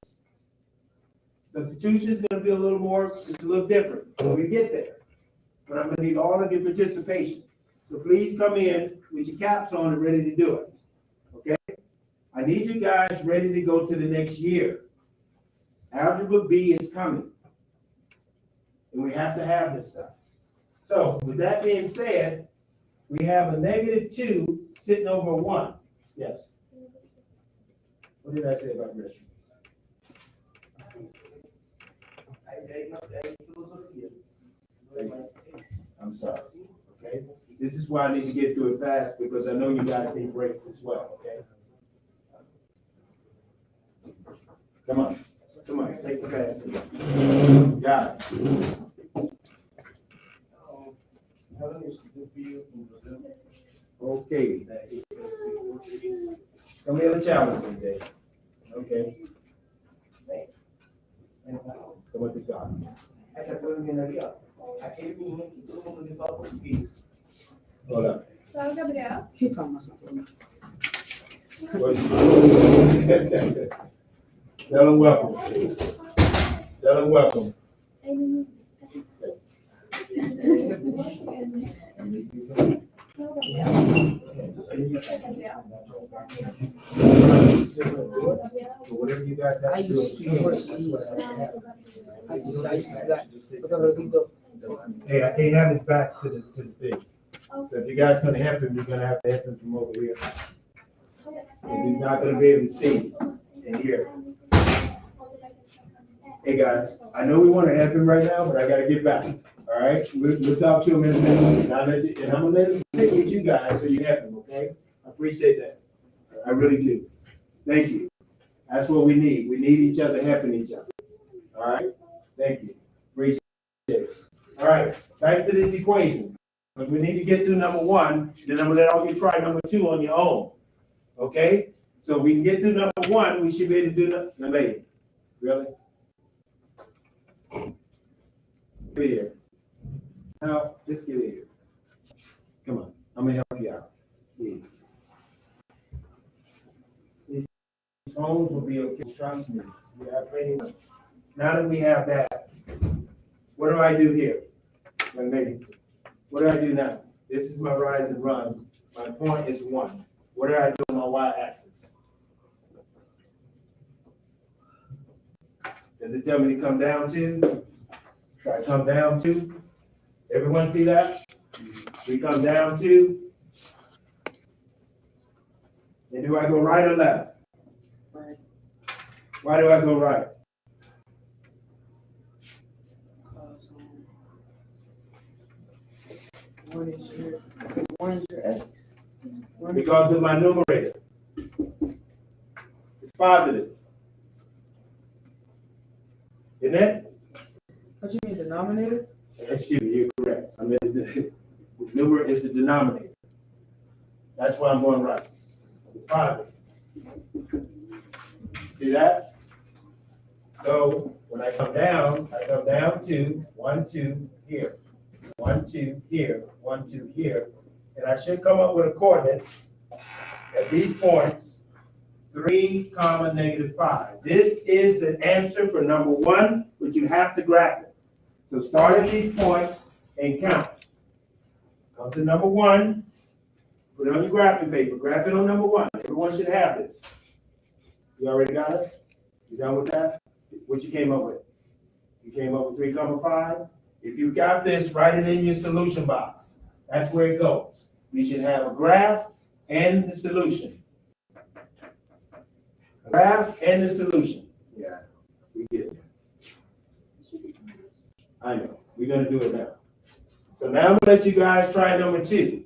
[SPEAKER 2] Substitution is going to be a little more, it's a little different when we get there. But I'm going to need all of your participation. So please come in with your caps on and ready to do it. Okay? I need you guys ready to go to the next year. Algebra B is coming. And we have to have this stuff. So with that being said, we have a -2 sitting over 1. Yes. What did I say about restrooms? I'm sorry. Okay? This is why I need to get through it fast, because I know you guys need breaks as well, okay? Come on. Come on, take the pass. Got it. Okay. Come here, the challenge today. Okay. Come with the God.
[SPEAKER 4] Hay que poner bien arriba. Aquele menino que todo mundo lhe fala português.
[SPEAKER 2] Hold up.
[SPEAKER 1] Fala, Gabriel.
[SPEAKER 4] He talking about something.
[SPEAKER 2] Tell them welcome. Tell them welcome. Whatever you guys have
[SPEAKER 4] I
[SPEAKER 2] to
[SPEAKER 4] used to speak
[SPEAKER 2] do.
[SPEAKER 4] Portuguese. I used to do that. But the Rodrigo,
[SPEAKER 2] Hey, I can't have his back to the thing. So if you guys gonna help him, you're gonna have to help him from over here. Because he's not gonna be able to see and hear. Hey, guys, I know we wanna help him right now, but I gotta get back, all right? We'll talk to him in a minute, and I'm gonna let him sit with you guys so you help him, okay? I appreciate that. I really do. Thank you. That's what we need. We need each other helping each other. All right? Thank you. Appreciate it. All right, back to this equation. Because we need to get through number one, then I'm gonna let all you try number two on your own. Okay? So we can get through number one, we should be able to do number lady. Really? Get here. Now, just get here. Come on, I'm gonna help you out. Please. These phones will be okay, trust me. We have plenty of them. Now that we have that, what do I do here? Young lady, what do I do now? This is my rise and run. My point is 1. What do I do on my y-axis? Does it tell me to come down 2? So I come down 2. Everyone see that? We come down 2. And do I go right or left?
[SPEAKER 4] right?
[SPEAKER 2] Why do I go right?
[SPEAKER 4] One is your X.
[SPEAKER 2] Because of my numerator. It's positive. Isn't it?
[SPEAKER 4] What you mean, denominator?
[SPEAKER 2] Excuse me, you're correct. I mean, the numerator is the denominator. That's why I'm going right. It's positive. See that? So when I come down 2, 1, 2 here. 1, 2 here, 1, 2 here. And I should come up with a coordinate at these points, 3, -5. This is the answer for number 1, but you have to graph it. So start at these points and count. Come to number 1, put it on your graphing paper, graph it on number 1. Everyone should have this. You already got it? You done with that? What you came up with? You came up with 3, 5? If you got this, write it in your solution box. That's where it goes. We should have a graph and the solution. A graph and the solution. Yeah, we get it. I know. We're going to do it now. So now I'm going to let you guys try number 2.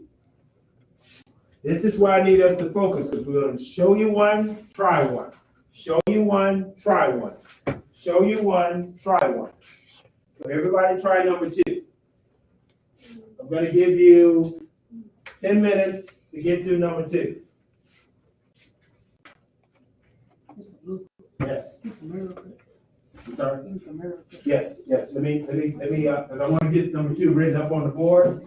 [SPEAKER 2] This is where I need us to focus, because we're going to show you one, try one. Show you one, try one. Show you one, try one. So everybody try number 2. I'm going to give you 10 minutes to get through number 2. Yes. I'm sorry. Yes. Let me, because I want to get number 2 written up on the board.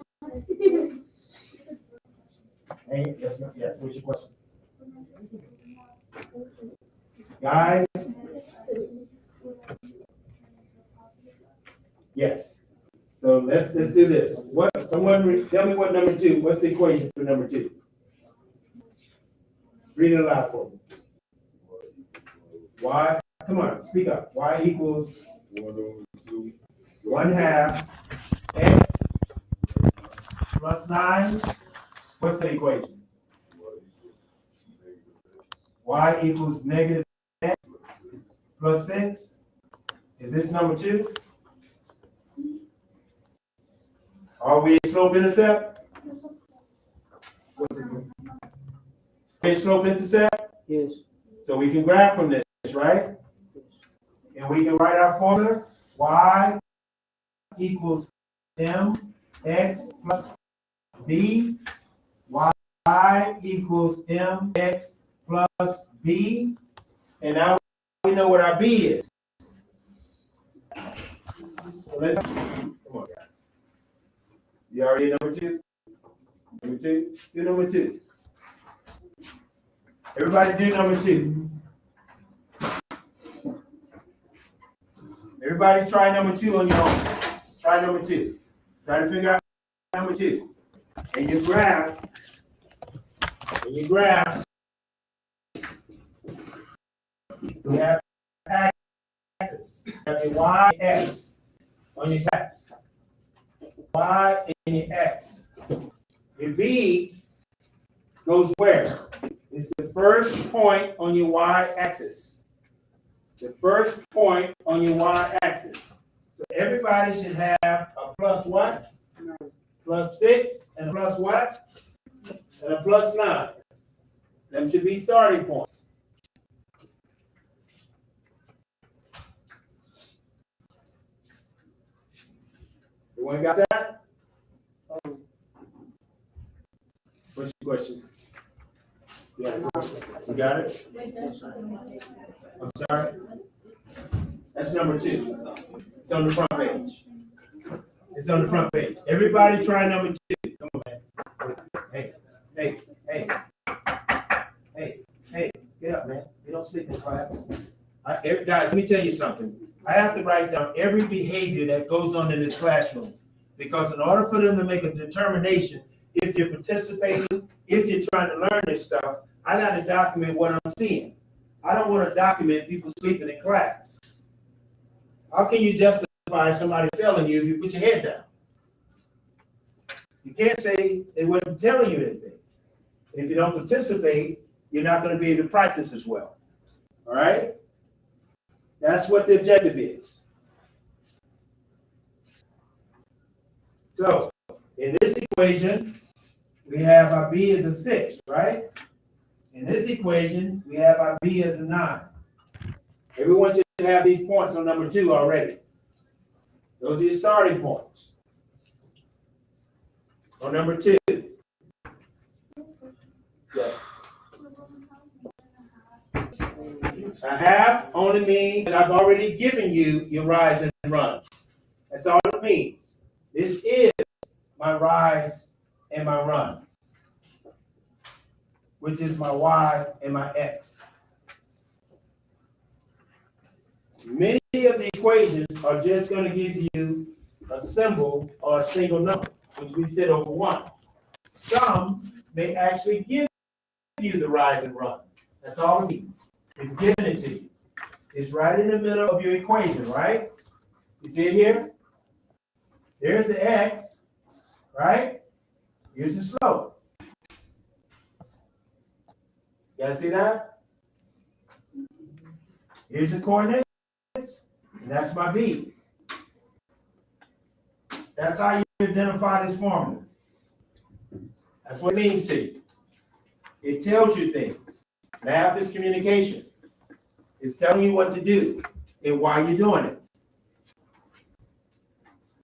[SPEAKER 2] Hey, yes, what's your question? Guys? Yes. So let's do this. Someone tell me what number 2, what's the equation for number 2? Read it aloud for me. Y, come on, speak up. Y equals 1/2 x plus 9. What's the equation? Y equals negative x plus 6. Is this number 2? Are we slope intercept? What's it? Slope intercept?
[SPEAKER 4] Yes.
[SPEAKER 2] So we can graph from this, right? And we can write our formula. Y equals mx plus b. Y equals mx plus b. And now we know what our b is. So let's, come on, guys. You already at number 2? Number 2? Do number 2. Everybody do number 2. Everybody try number 2 on your own. Try number 2. Try to figure out number 2. And you graph, we have axis. You have a y x on your graph. Y and your x. Your b goes where? It's the first point on your y-axis. The first point on your y-axis. So everybody should have a plus what? Plus 6 and a plus what? And a plus 9. Them should be starting points. Everyone got that? What's your question? Yeah, you got it? I'm sorry? That's number 2. It's on the front page. It's on the front page. Everybody try number 2. Come on, man. Hey, get up, man. You don't sleep in class. Guys, let me tell you something. I have to write down every behavior that goes on in this classroom, because in order for them to make a determination if you're participating, if you're trying to learn this stuff, I got to document what I'm seeing. I don't want to document people sleeping in class. How can you justify somebody failing you if you put your head down? You can't say they weren't telling you anything. If you don't participate, you're not going to be able to practice as well. All right? That's what the objective is. So, in this equation, we have our b as a 6, right? In this equation, we have our b as a 9. Everyone should have these points on number 2 already. Those are your starting points. On number 2. Yes. A half only means that I've already given you your rise and run. That's all it means. This is my rise and my run, which is my y and my x. Many of the equations are just going to give you a symbol or a single number, which we said over 1. Some may actually give you the rise and run. That's all it means. It's giving it to you. It's right in the middle of your equation, right? You see it here? There's the x, right? Here's the slope. You guys see that? Here's the coordinates, and that's my b. That's how you identify this formula. That's what it means to you. It tells you things. Math is communication. It's telling you what to do and why you're doing it.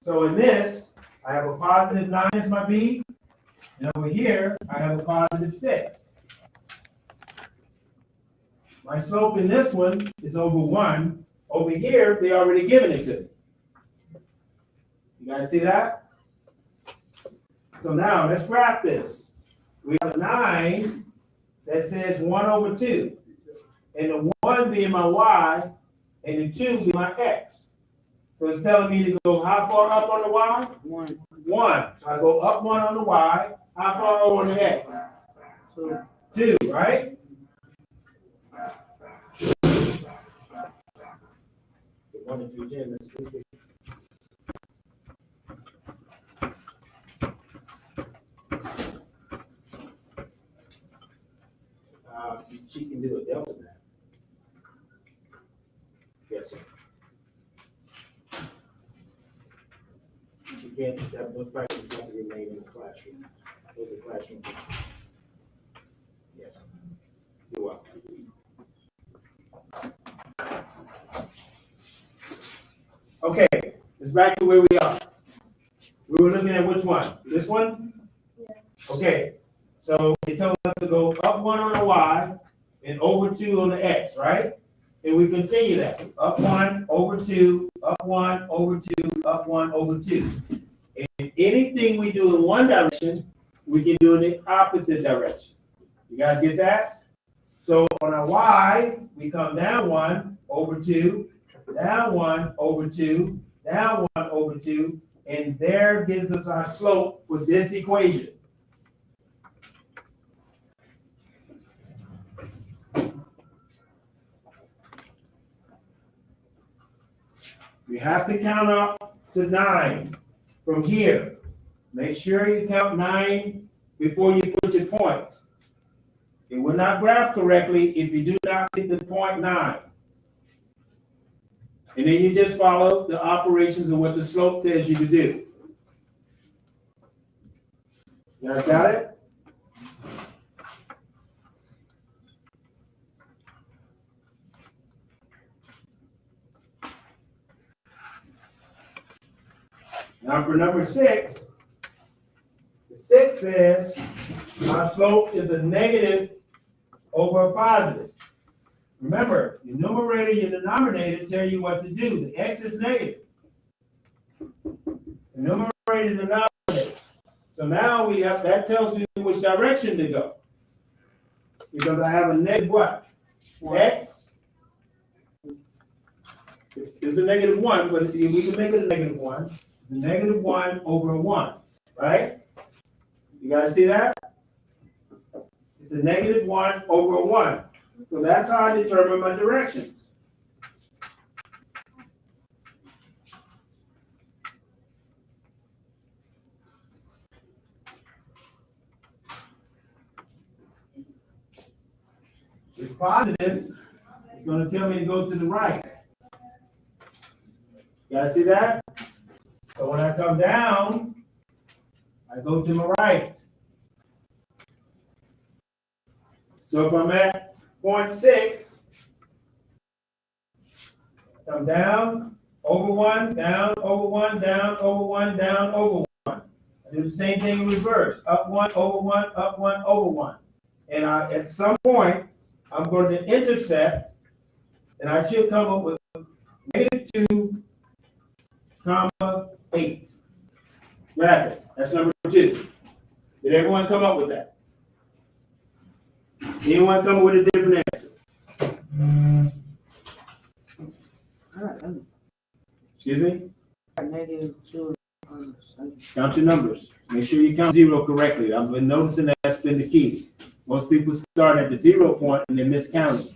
[SPEAKER 2] So in this, I have a positive 9 as my b, and over here, I have a positive 6. My slope in this one is over 1. Over here, they already given it to me. You guys see that? So now, let's graph this. We have a 9 that says 1 over 2. And the 1 being my y, and the 2 being my x. So it's telling me to go how far up on the y? 1. 1. So I go up 1 on the y. How far over on the x? 2, right? She can do a delta now. Yes, sir. She can't, those practices have to remain in the classroom. Those are classroom. Yes, sir. You're welcome. Okay, it's back to where we are. We were looking at which one? This one? Yeah. Okay, so it told us to go up 1 on the y and over 2 on the x, right? And we continue that. Up 1, over 2, up 1, over 2, up 1, over 2. And anything we do in one direction, we can do in the opposite direction. You guys get that? So on our Y, we come down 1, over 2, down 1, over 2, down 1, over 2, and there gives us our slope for this equation. You have to count up to 9 from here. Make sure you count 9 before you put your point. It will not graph correctly if you do not hit the point 9. And then you just follow the operations of what the slope tells you to do. You guys got it? Now for number 6, the 6 says our slope is a negative over a positive. Remember, your numerator, your denominator tell you what to do. The x is negative. The numerator, denominator. So now we have, that tells me which direction to go. Because I have a negative what? X is a negative 1, but we can make it a negative 1. It's a negative 1 over a 1, right? You guys see that? It's a negative 1 over a 1. So that's how I determine my directions. It's positive. It's going to tell me to go to the right. You guys see that? So when I come down, I go to my right. So if I'm at point 6, come down, over 1, down, over 1, down, over 1, down, over 1. I do the same thing in reverse. Up 1, over 1, up 1, over 1. And at some point, I'm going to intercept, and I should come up with negative 2, comma 8. Graph it. That's number 2. Did everyone come up with that? Anyone come up with a different answer? Excuse me?
[SPEAKER 4] Negative 2.
[SPEAKER 2] Count your numbers. Make sure you count 0 correctly. I've been noticing that's been the key. Most people start at the 0 point and then miscounting.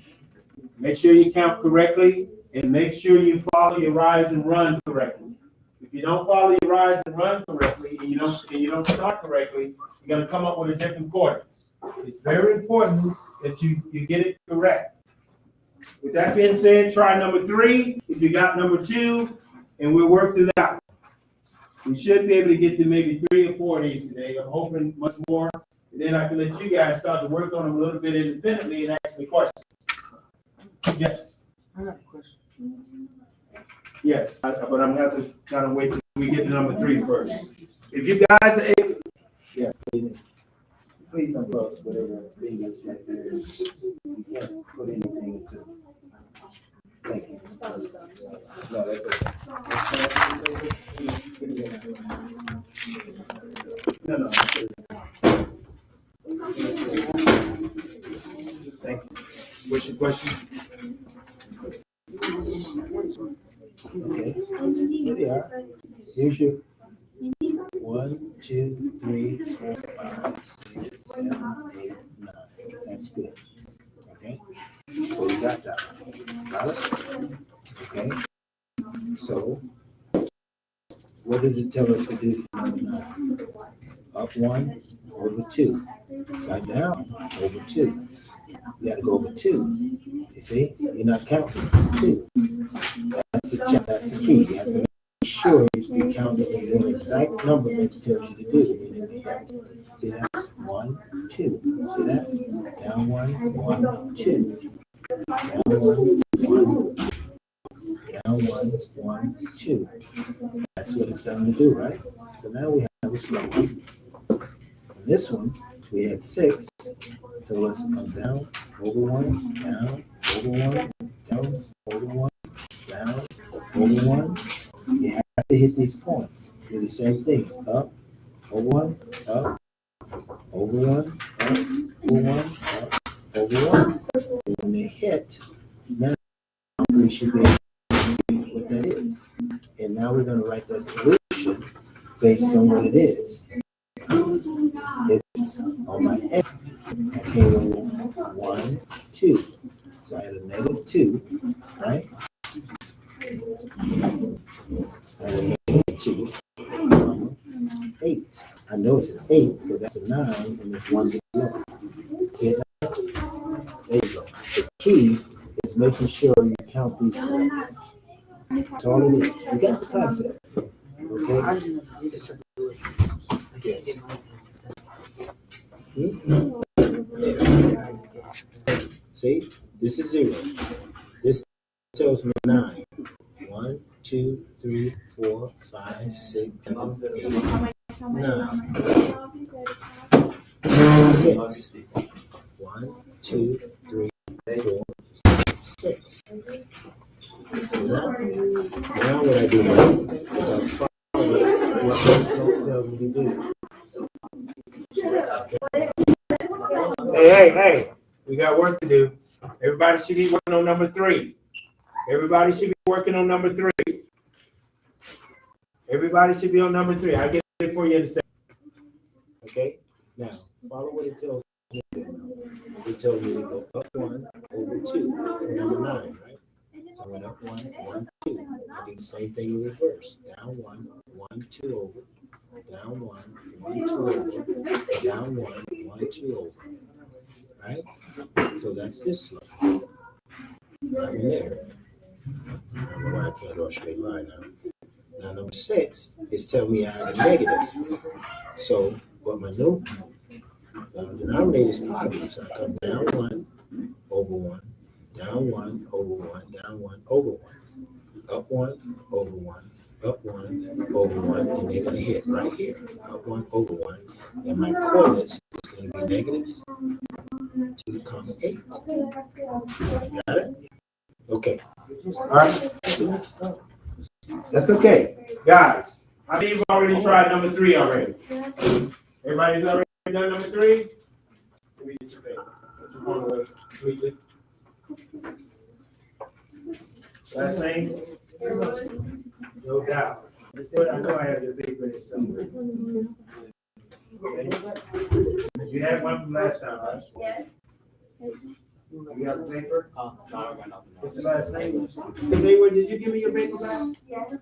[SPEAKER 2] Make sure you count correctly and make sure you follow your rise and run correctly. If you don't follow your rise and run correctly and you don't start correctly, you're going to come up with a different coordinates. It's very important that you get it correct. With that being said, try number 3. If you got number 2, and we'll work through that. We should be able to get to maybe 3 or 4 of these today. I'm hoping much more. And then I can let you guys start to work on them a little bit independently and ask me questions. Yes.
[SPEAKER 4] I got a question.
[SPEAKER 2] Yes, but I'm going to have to kind of wait till we get to number 3 first. If you guys are able, yeah, please unplug whatever thing is right there. You can't put anything into. Thank you. No, that's okay. No. Thank you. What's your question? Okay. Here they are. Here's your 1, 2, 3, 4, 5, 6, 7, 8, 9. That's good. Okay. So we got that. Got it? Okay. So what does it tell us to do for number 9? Up 1, over 2. Right down, over 2. You got to go over 2. You see? You're not counting 2. That's the key. You have to make sure you count the exact number that it tells you to do. See, that's 1, 2. See that? Down 1, 1, 2. Down 1, 1. Down 1, 1, 2. That's what it's telling to do, right? So now we have a slope. In this one, we had 6. So let's come down, over 1, down, over 1, down,
[SPEAKER 5] down, over one, down, over one. You have to hit these points. Do the same thing. Up, over one, up, over one, up, over one, up, over one. And when they hit, now we should be able to see what that is. And now we're going to write that solution based on what it is. It's on my X. I came over 1, 2. So I had a -2, right? I had a -2, 8. I know it's an 8 because that's a 9 and there's 1 below. See it now? There you go. The key is making sure you count these points. That's all it is. You got the concept. Okay? Yes. See, this is 0. This tells me 9. 1, 2, 3, 4, 5, 6, 7, 8, 9. This is 6. 1, 2, 3, 4, 6. See that? Now what I do now is I follow what this note tells me to do.
[SPEAKER 2] Hey, we got work to do. Everybody should be working on number 3. Everybody should be working on number 3. Everybody should be on number 3. I'll get it for you in a second.
[SPEAKER 5] Okay? Now, follow what it tells me to do. It tells me to go up 1 over 2 for number 9, right? So I went up 1, 1, 2. I do the same thing in reverse. Down 1, 1, 2 over. Down 1, 1, 2 over. Down 1, 1, 2 over. Right? So that's this slope. I'm in there. I don't know why I can't draw a straight line now. Now, number 6 is telling me I have a negative. So, what my note, denominator is positive. So I come down 1 over 1, down 1 over 1, down 1 over 1, up 1 over 1, up 1 over 1, and they're going to hit right here. Up 1 over 1, and my coordinates is going to be negative 2, 8. Got it? Okay.
[SPEAKER 2] All right. That's okay. Guys, how many of you already tried number 3 already? Everybody's already done number 3? Let me get your paper. Put your phone away completely. Last name? No doubt. But I know I have your paper in it somewhere. Okay. You had one from last time, right?
[SPEAKER 1] Yes.
[SPEAKER 2] You got the paper?
[SPEAKER 3] No, I got nothing.
[SPEAKER 2] What's the last name? Say, what, did you give me your paper back?
[SPEAKER 1] Yes.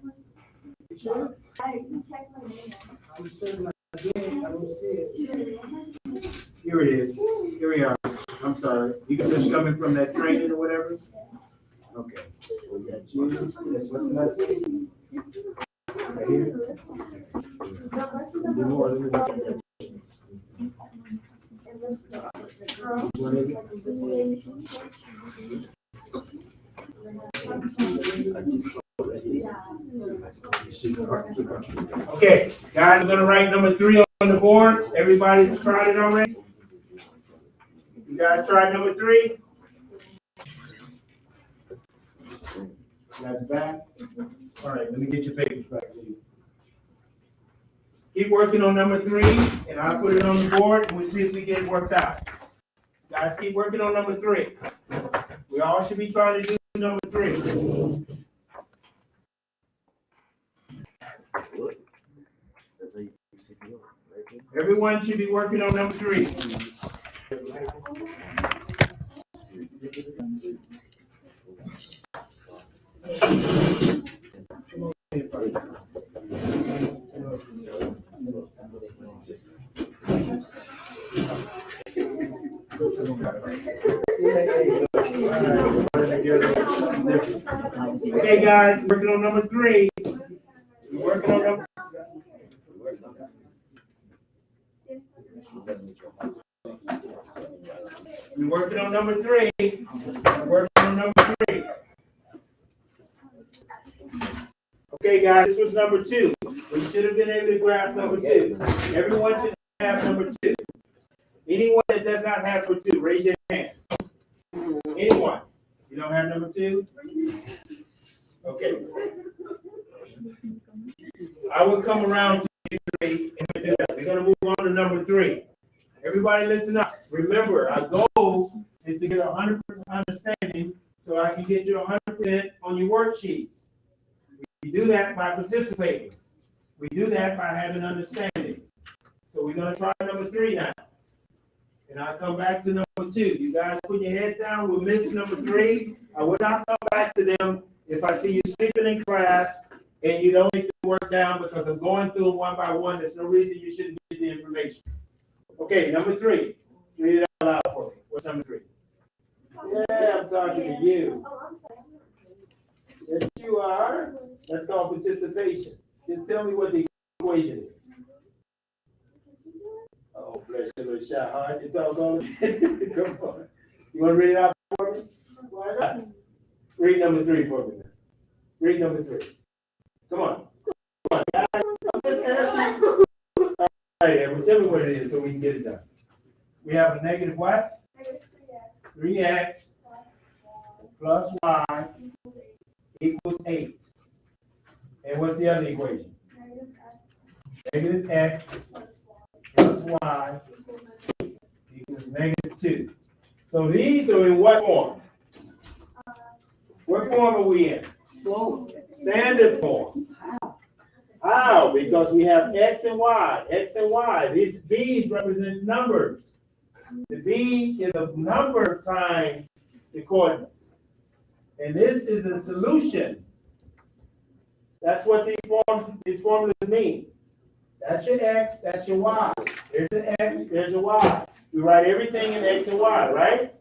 [SPEAKER 2] You sure?
[SPEAKER 1] I checked my name.
[SPEAKER 2] I'm certain again, I don't see it. Here it is. Here we are. I'm sorry. You got this coming from that training or whatever? Okay. We got you. What's the last name? Right here. Do more. Let me look at that. What is it? Okay, guys, I'm gonna write number 3 on the board. Everybody's tried it already? You guys tried number 3? You guys back? All right, let me get your papers back to you. Keep working on number 3, and I'll put it on the board, and we'll see if we get it worked out. Guys, keep working on number 3. We all should be trying to do number 3. Everyone should be working on number 3. Okay, guys, working on number 3. We're working on number. We're working on number 3. We're working on number 3. Okay, guys, this was number 2. We should have been able to graph number 2. Everyone should have number 2. Anyone that does not have number 2, raise your hand. Anyone? You don't have number 2? Okay. I will come around to 3 and we do that. We're gonna move on to number 3. Everybody listen up. Remember, our goal is to get 100% understanding so I can get you 100% on your worksheets. We do that by participating. We do that by having understanding. So we're gonna try number 3 now. And I'll come back to number 2. You guys put your head down. We'll miss number 3. I will not come back to them if I see you sleeping in class and you don't take the work down because I'm going through them one by one. There's no reason you shouldn't get the information. Okay, number 3. Read it out loud for me. What's number 3? Yeah, I'm talking to you. Yes, you are. That's called participation. Just tell me what the equation is. Oh, bless your little shy heart. You talk on it. Come on. You want to read it out for me? Why not? Read number 3 for me. Read number 3. Come on. Come on, guys. I'm just asking. All right, Edward, tell me what it is so we can get it done. We have a negative what? 3x plus y equals 8. And what's the other equation? Negative x plus y equals negative 2. So these are in what form? What form are we in? Standard form. How? Because we have x and y. X and y. These b's represent numbers. The b is a number times the coordinates. And this is a solution. That's what these formulas mean. That's your x, that's your y. There's an x, there's a y. We write everything in x and y, right?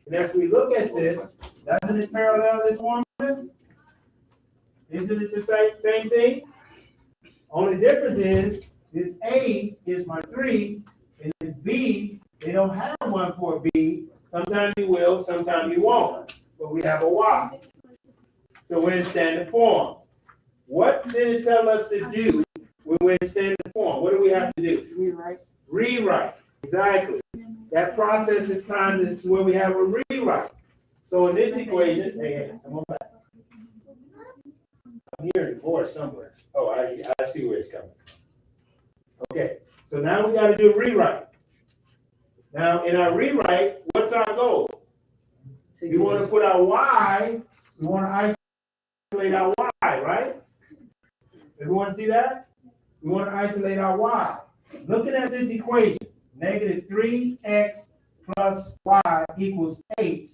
[SPEAKER 2] And as we look at this, doesn't it parallel this formula? Isn't it the same thing? Only difference is this A is my 3, and this B, they don't have one for a B. Sometimes you will, sometimes you won't. But we have a Y. So we're in standard form. What did it tell us to do when we're in standard form? What do we have to do?
[SPEAKER 4] Rewrite.
[SPEAKER 2] Rewrite. Exactly. That process is timed is where we have a rewrite. So in this equation, hey, come on back. I'm hearing a voice somewhere. Oh, I see where it's coming from. Okay, so now we got to do a rewrite. Now in our rewrite, what's our goal? We want to put our y, we want to isolate our y, right? Everyone see that? We want to isolate our y. Looking at this equation, negative 3x plus y equals 8.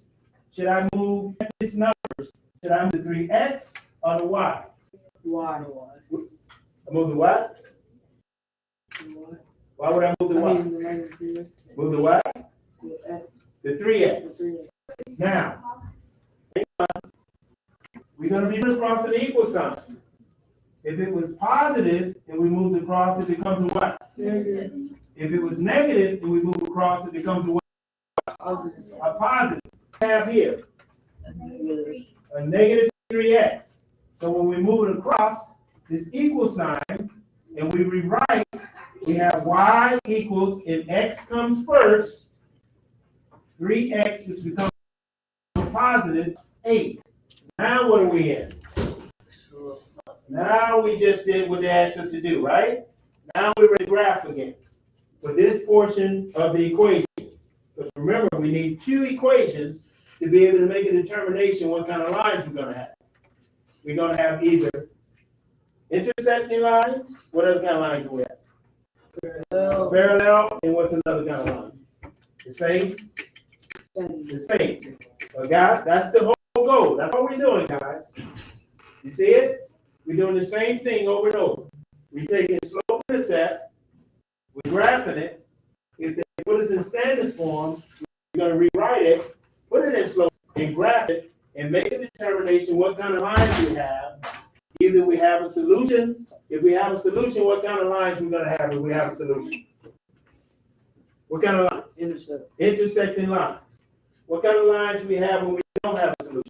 [SPEAKER 2] Should I move these numbers? Should I move the 3x or the y?
[SPEAKER 4] Y.
[SPEAKER 2] I move the what? Why would I move the y? Move the what? The 3x. Now, we're going to be across an equal sign. If it was positive and we moved across, it becomes a what? Negative. If it was negative and we move across, it becomes a what? A positive. Have here a negative 3x. So when we move it across this equal sign and we rewrite, we have y equals, and x comes first, 3x, which becomes positive 8. Now what are we in? Now we just did what they asked us to do, right? Now we're ready to graph again for this portion of the equation. Because remember, we need 2 equations to be able to make a determination what kind of lines we're going to have. We're going to have either intersecting lines. What other kind of line do we have? Parallel. And what's another kind of line? The same? The same. But guys, that's the whole goal. That's what we're doing, guys. You see it? We're doing the same thing over and over. We take a slope intercept, we're graphing it. If they put us in standard form, we're going to rewrite it, put it in slope, and graph it, and make a determination what kind of lines we have. Either we have a solution. If we have a solution, what kind of lines we're going to have if we have a solution? What kind of lines? Intersecting lines. What kind of lines we have when we don't have a solution?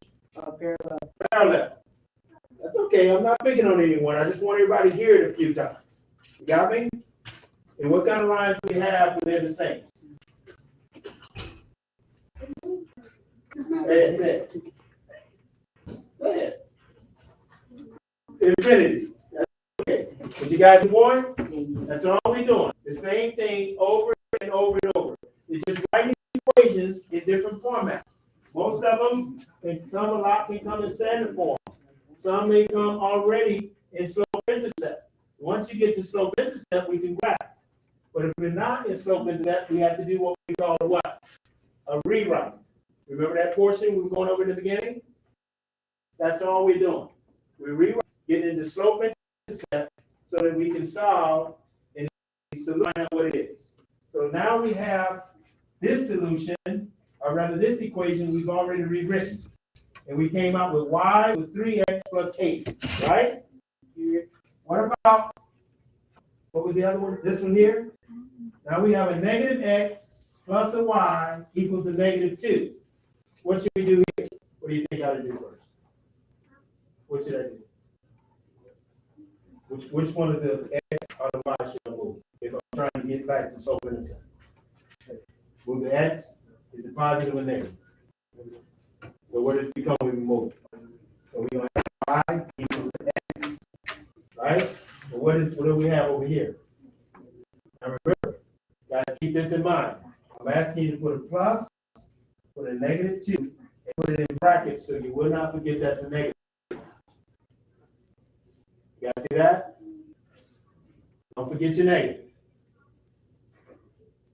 [SPEAKER 2] Parallel. That's okay. I'm not picking on anyone. I just want everybody to hear it a few times. You got me? And what kind of lines we have when they're the same? That's it. Go ahead. Infinity. That's okay. But you guys are born? That's all we're doing. The same thing over and over and over. It's just writing equations in different formats. Most of them, and some a lot can come in standard form. Some may come already in slope intercept. Once you get to slope intercept, we can graph. But if we're not in slope intercept, we have to do what we call a what? A rewrite. Remember that portion we were going over in the beginning? That's all we're doing. We rewrite, get into slope intercept so that we can solve and find out what it is. So now we have this solution, or rather this equation we've already rewritten. And we came out with y with 3x plus 8, right? What about, what was the other one? This one here? Now we have a negative x plus a y equals a negative 2. What should we do here? What do you think I ought to do first? What should I do? Which one of the x or the y should I move? If I'm trying to get back to slope intercept. Move the x, is it positive or negative? So what does it become when we move? So we're going to have y equals x, right? But what do we have over here? Now remember, guys, keep this in mind. I'm asking you to put a plus, put a negative 2, and put it in brackets so you will not forget that's a negative. You guys see that? Don't forget your negative.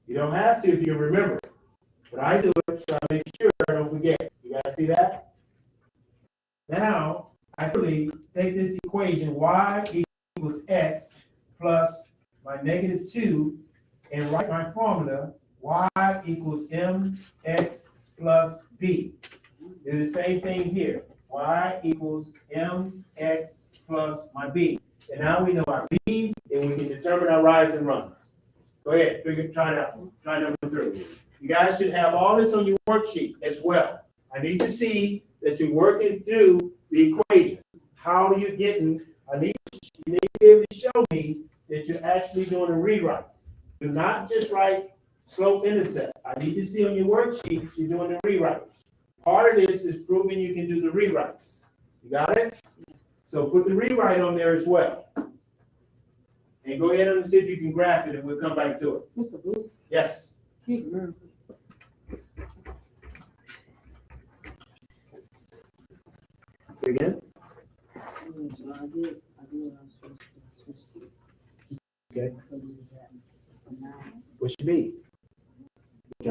[SPEAKER 2] You don't have to if you remember. But I do it so I make sure I don't forget. You guys see that? Now, I really take this equation, y equals x plus my negative 2, and write my formula, y equals mx plus b. Do the same thing here. Y equals mx plus my b. And now we know our b's, and we can determine our rise and runs. Go ahead, try number 3. You guys should have all this on your worksheet as well. I need to see that you're working through the equation. How are you getting? You need to be able to show me that you're actually doing a rewrite. Do not just write slope intercept. I need to see on your worksheet you're doing the rewrite. Part of this is proving you can do the rewrites. You got it? So put the rewrite on there as well. And go ahead and see if you can graph it, and we'll come back to it.
[SPEAKER 4] Mr. Blue,
[SPEAKER 2] Yes.
[SPEAKER 4] keep remembering.
[SPEAKER 5] Say again? Okay. What should be?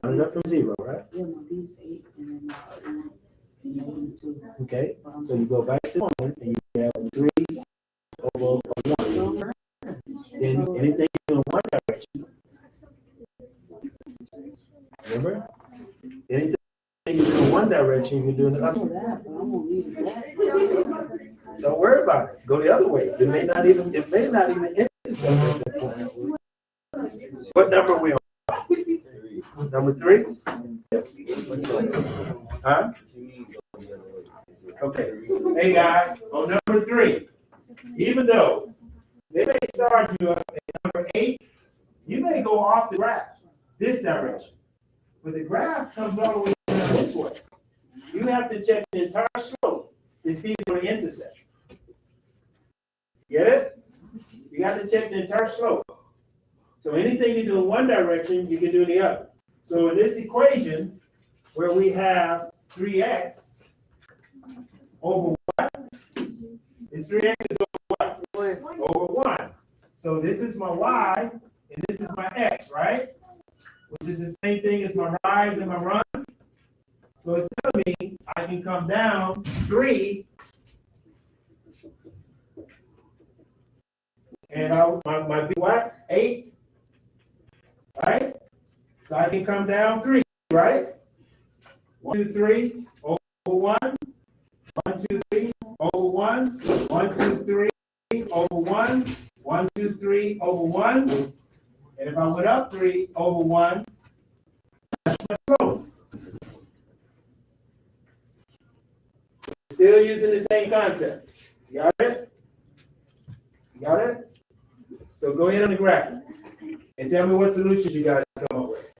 [SPEAKER 5] Count it up from 0, right?
[SPEAKER 6] Yeah, my B is 8, and then negative 2.
[SPEAKER 5] Okay. So you go back to 1, and you have 3 over 1. Then anything in one direction. Remember? Anything in one direction, you can do in the
[SPEAKER 6] I
[SPEAKER 5] other.
[SPEAKER 6] know that, but I'm gonna leave that.
[SPEAKER 5] Don't worry about it. Go the other way. It may not even intersect. What number are we on? Number 3? Yes. Huh?
[SPEAKER 2] Okay. Hey guys, on number 3, even though they may start you up at number 8, you may go off the graph this direction. But the graph comes all the way down this way. You have to check the entire slope to see where the intercept. Get it? You got to check the entire slope. So anything you do in one direction, you can do in the other. So in this equation, where we have 3x over what? It's 3x is over what? Over 1. So this is my y, and this is my x, right? Which is the same thing as my rise and my run. So it's telling me I can come down 3, and my be what? 8, right? So I can come down 3, right? 1, 2, 3, over 1. 1, 2, 3, over 1. 1, 2, 3, over 1. 1, 2, 3, over 1. And if I went up 3 over 1, that's my slope. Still using the same concept. You got it? You got it? So go ahead on the graphic and tell me what solutions you guys come up with.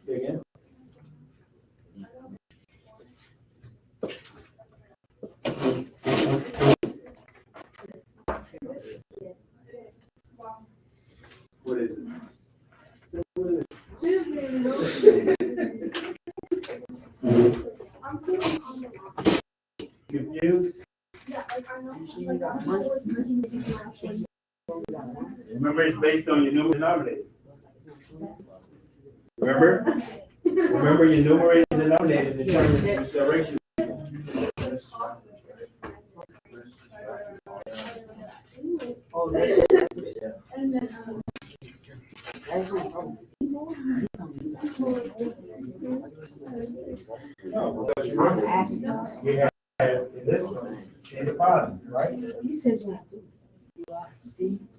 [SPEAKER 2] Say again. Remember, it's based on your numerator and denominator. Remember? Remember, your numerator and denominator determines which direction.
[SPEAKER 4] Oh, that's
[SPEAKER 2] No, because you remember, we have in this one is a positive, right?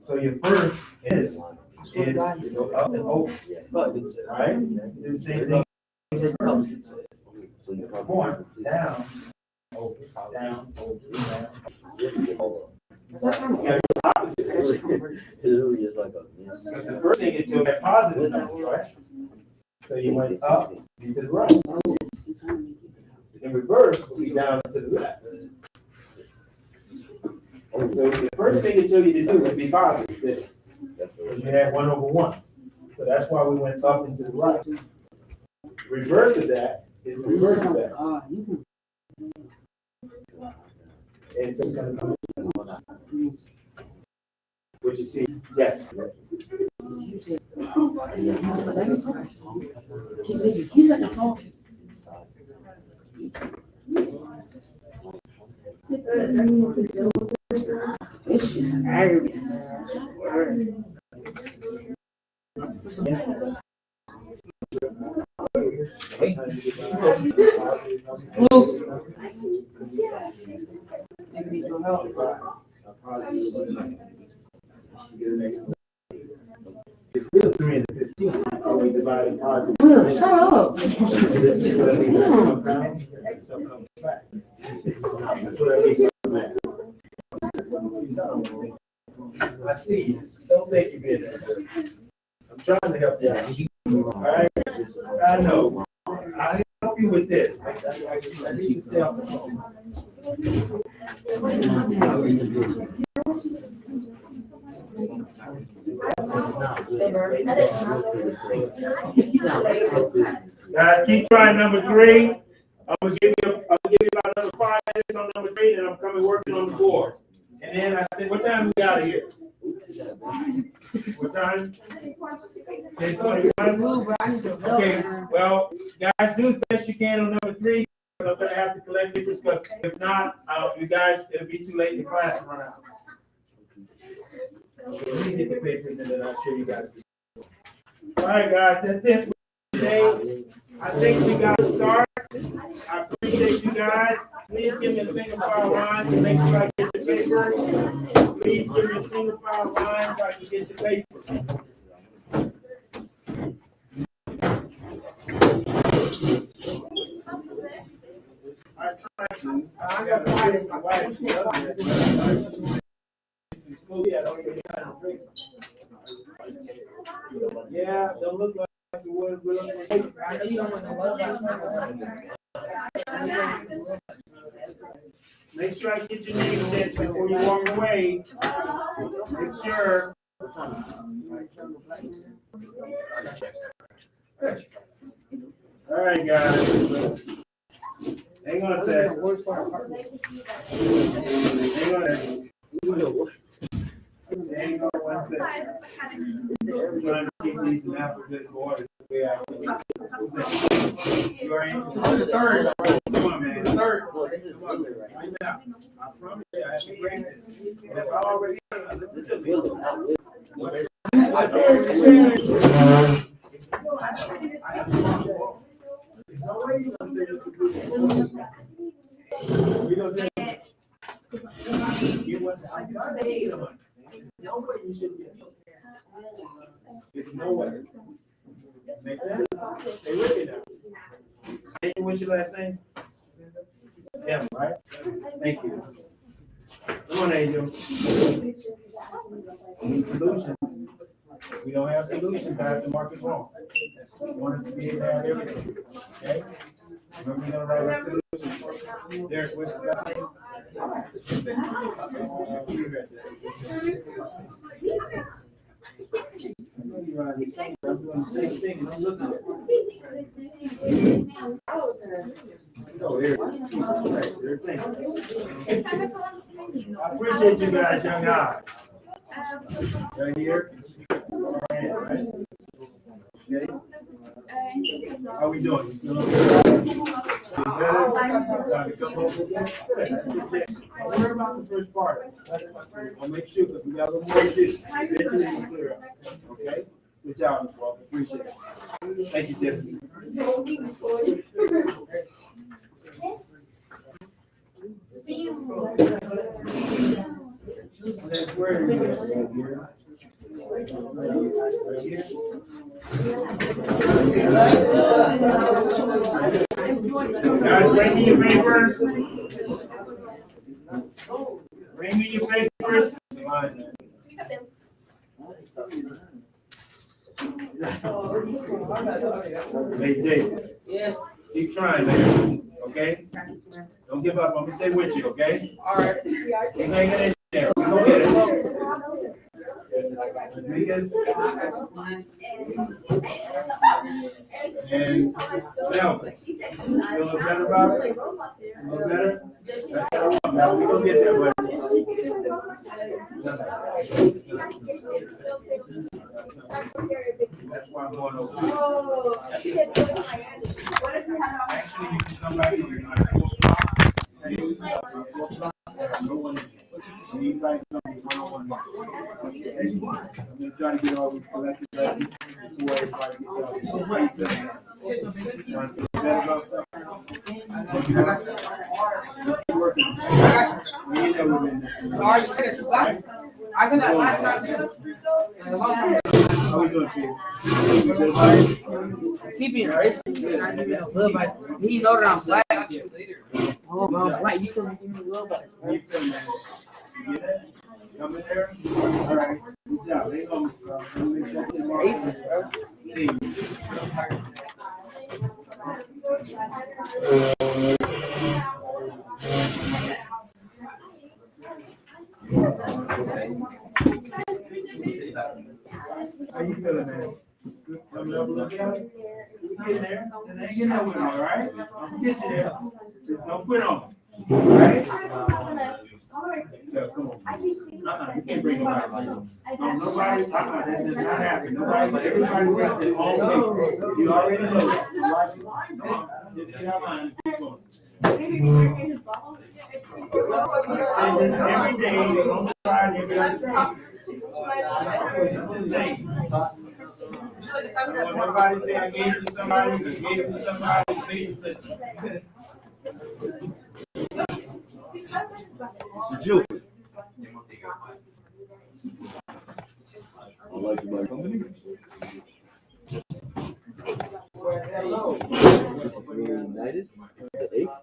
[SPEAKER 2] So your first is you go up and over, right? Do the same thing. One, down, over, down, over, down. Yeah, it's opposite. Because the first thing it took that positive numbers, right? So you went up and to the right. In reverse, will be down and to the left. So the first thing it told you to do would be positive. Because you had 1/1. So that's why we went up and to the right. Reverse of that is the reverse of that. And so it's gonna come. What you see? Yes. It's still 3 and 15. So we divide positive.
[SPEAKER 4] Will, shut up.
[SPEAKER 2] This is what I mean. Come down, stuff comes back. That's what I mean. I see you. Don't think you're busy. I'm trying to help you out. All right? I know. I'll help you with this. I need to stay off the phone. Guys, keep trying number 3. I'm gonna give you about another 5 minutes on number 3, and I'm coming working on the board. And then I think, what time we out of here? What time? 10:21. Okay. Well, guys, do the best you can on number 3. Because I'm gonna have to collect papers. Because if not, you guys, it'll be too late in the class to run out. Okay, let me get the papers and then I'll show you guys. All right, guys, that's it for today. I think we got to start. I appreciate you guys. Please give me a single file line to make sure I get the papers. Please give me a single file line so I can get the papers. I tried to. I got to find my wife. She doesn't have yeah, don't even have to drink. Yeah, don't look like the wood.
[SPEAKER 4] I know you don't want to
[SPEAKER 2] Make sure I get your name in before you walk away. Make sure. All right, guys. Hang on a sec. Hang on a second. Hang on 1 second. I'm trying to keep these in alphabetical order. You are in.
[SPEAKER 4] the third.
[SPEAKER 2] Come on, man.
[SPEAKER 4] The third.
[SPEAKER 2] Come on, man. Right now. I promise you, I have to bring this. If I already listen to me. There's no way you're going to say this to we don't think you want to. I'm trying to hate him. No way you should be. There's no way. Make sense? Stay with me now. Hey, what's your last name? Yeah, right? Thank you. Come on, Angel. We need solutions. We don't have solutions. I have to mark it wrong. We want us to be able to have everything. Okay? Remember, we're going to write a solution. Derek, what's the guy's name? I'm doing the same thing and I'm looking at it. Oh, there. I appreciate you guys, young guys. Right here. Right. Okay. How we doing? You feeling good? Feel better? Time to come over again? Good. Don't worry about the first part. I'll make sure because we got a little more to do. Eventually it's clear up. Okay? Good job, Mr. Walker. Appreciate it. Thank you, Tiffany. That's where you go, right here. Right here. Guys, bring me your papers. Bring me your papers. Hey, Dave.
[SPEAKER 4] Yes.
[SPEAKER 2] Keep trying, man. Okay? Don't give up. I'm gonna stay with you, okay?
[SPEAKER 4] All right.
[SPEAKER 2] Keep hanging in there. We gonna get it. Rodriguez. And Melvin. Feel a little better about it? A little better? That's what I want. Now we gonna get there, buddy. That's why I'm going over. Actually, you can come back here at 4 o'clock. 4 o'clock. No one in here. So you guys come be one-on-one. Okay? I'm gonna try to get all these collected ready before everybody gets out. So how you feeling now? Want to feel better about stuff? Working. We ain't never been this.
[SPEAKER 4] I can last time too.
[SPEAKER 2] How we doing, Chief? You good, buddy?
[SPEAKER 4] He being racist. I give him a little bit. He know that I'm black. Oh, bro, I'm black. You couldn't give me a little bit.
[SPEAKER 2] How you feeling, man? You get it? Coming there? All right. Good job. Hang on, Mr. Let me make sure I'm
[SPEAKER 4] Racist, bro.
[SPEAKER 2] Hey. How you feeling, man? Coming up a little bit? We getting there. Just hang in there with me, all right? I'll get you there. Just don't quit on me. All right? Yeah, come on. You can't bring nobody. No, nobody, that does not happen. Nobody, everybody brings their own paper. You already know that. So why you, come on, just get out line and keep going. I say this every day, on the side, every other day. Nothing's changed. I don't want nobody say I gave it to somebody, I gave it to somebody, please listen.
[SPEAKER 7] Mr. Jules. I like my company.
[SPEAKER 2] Hello.
[SPEAKER 7] This is really United, the 8th.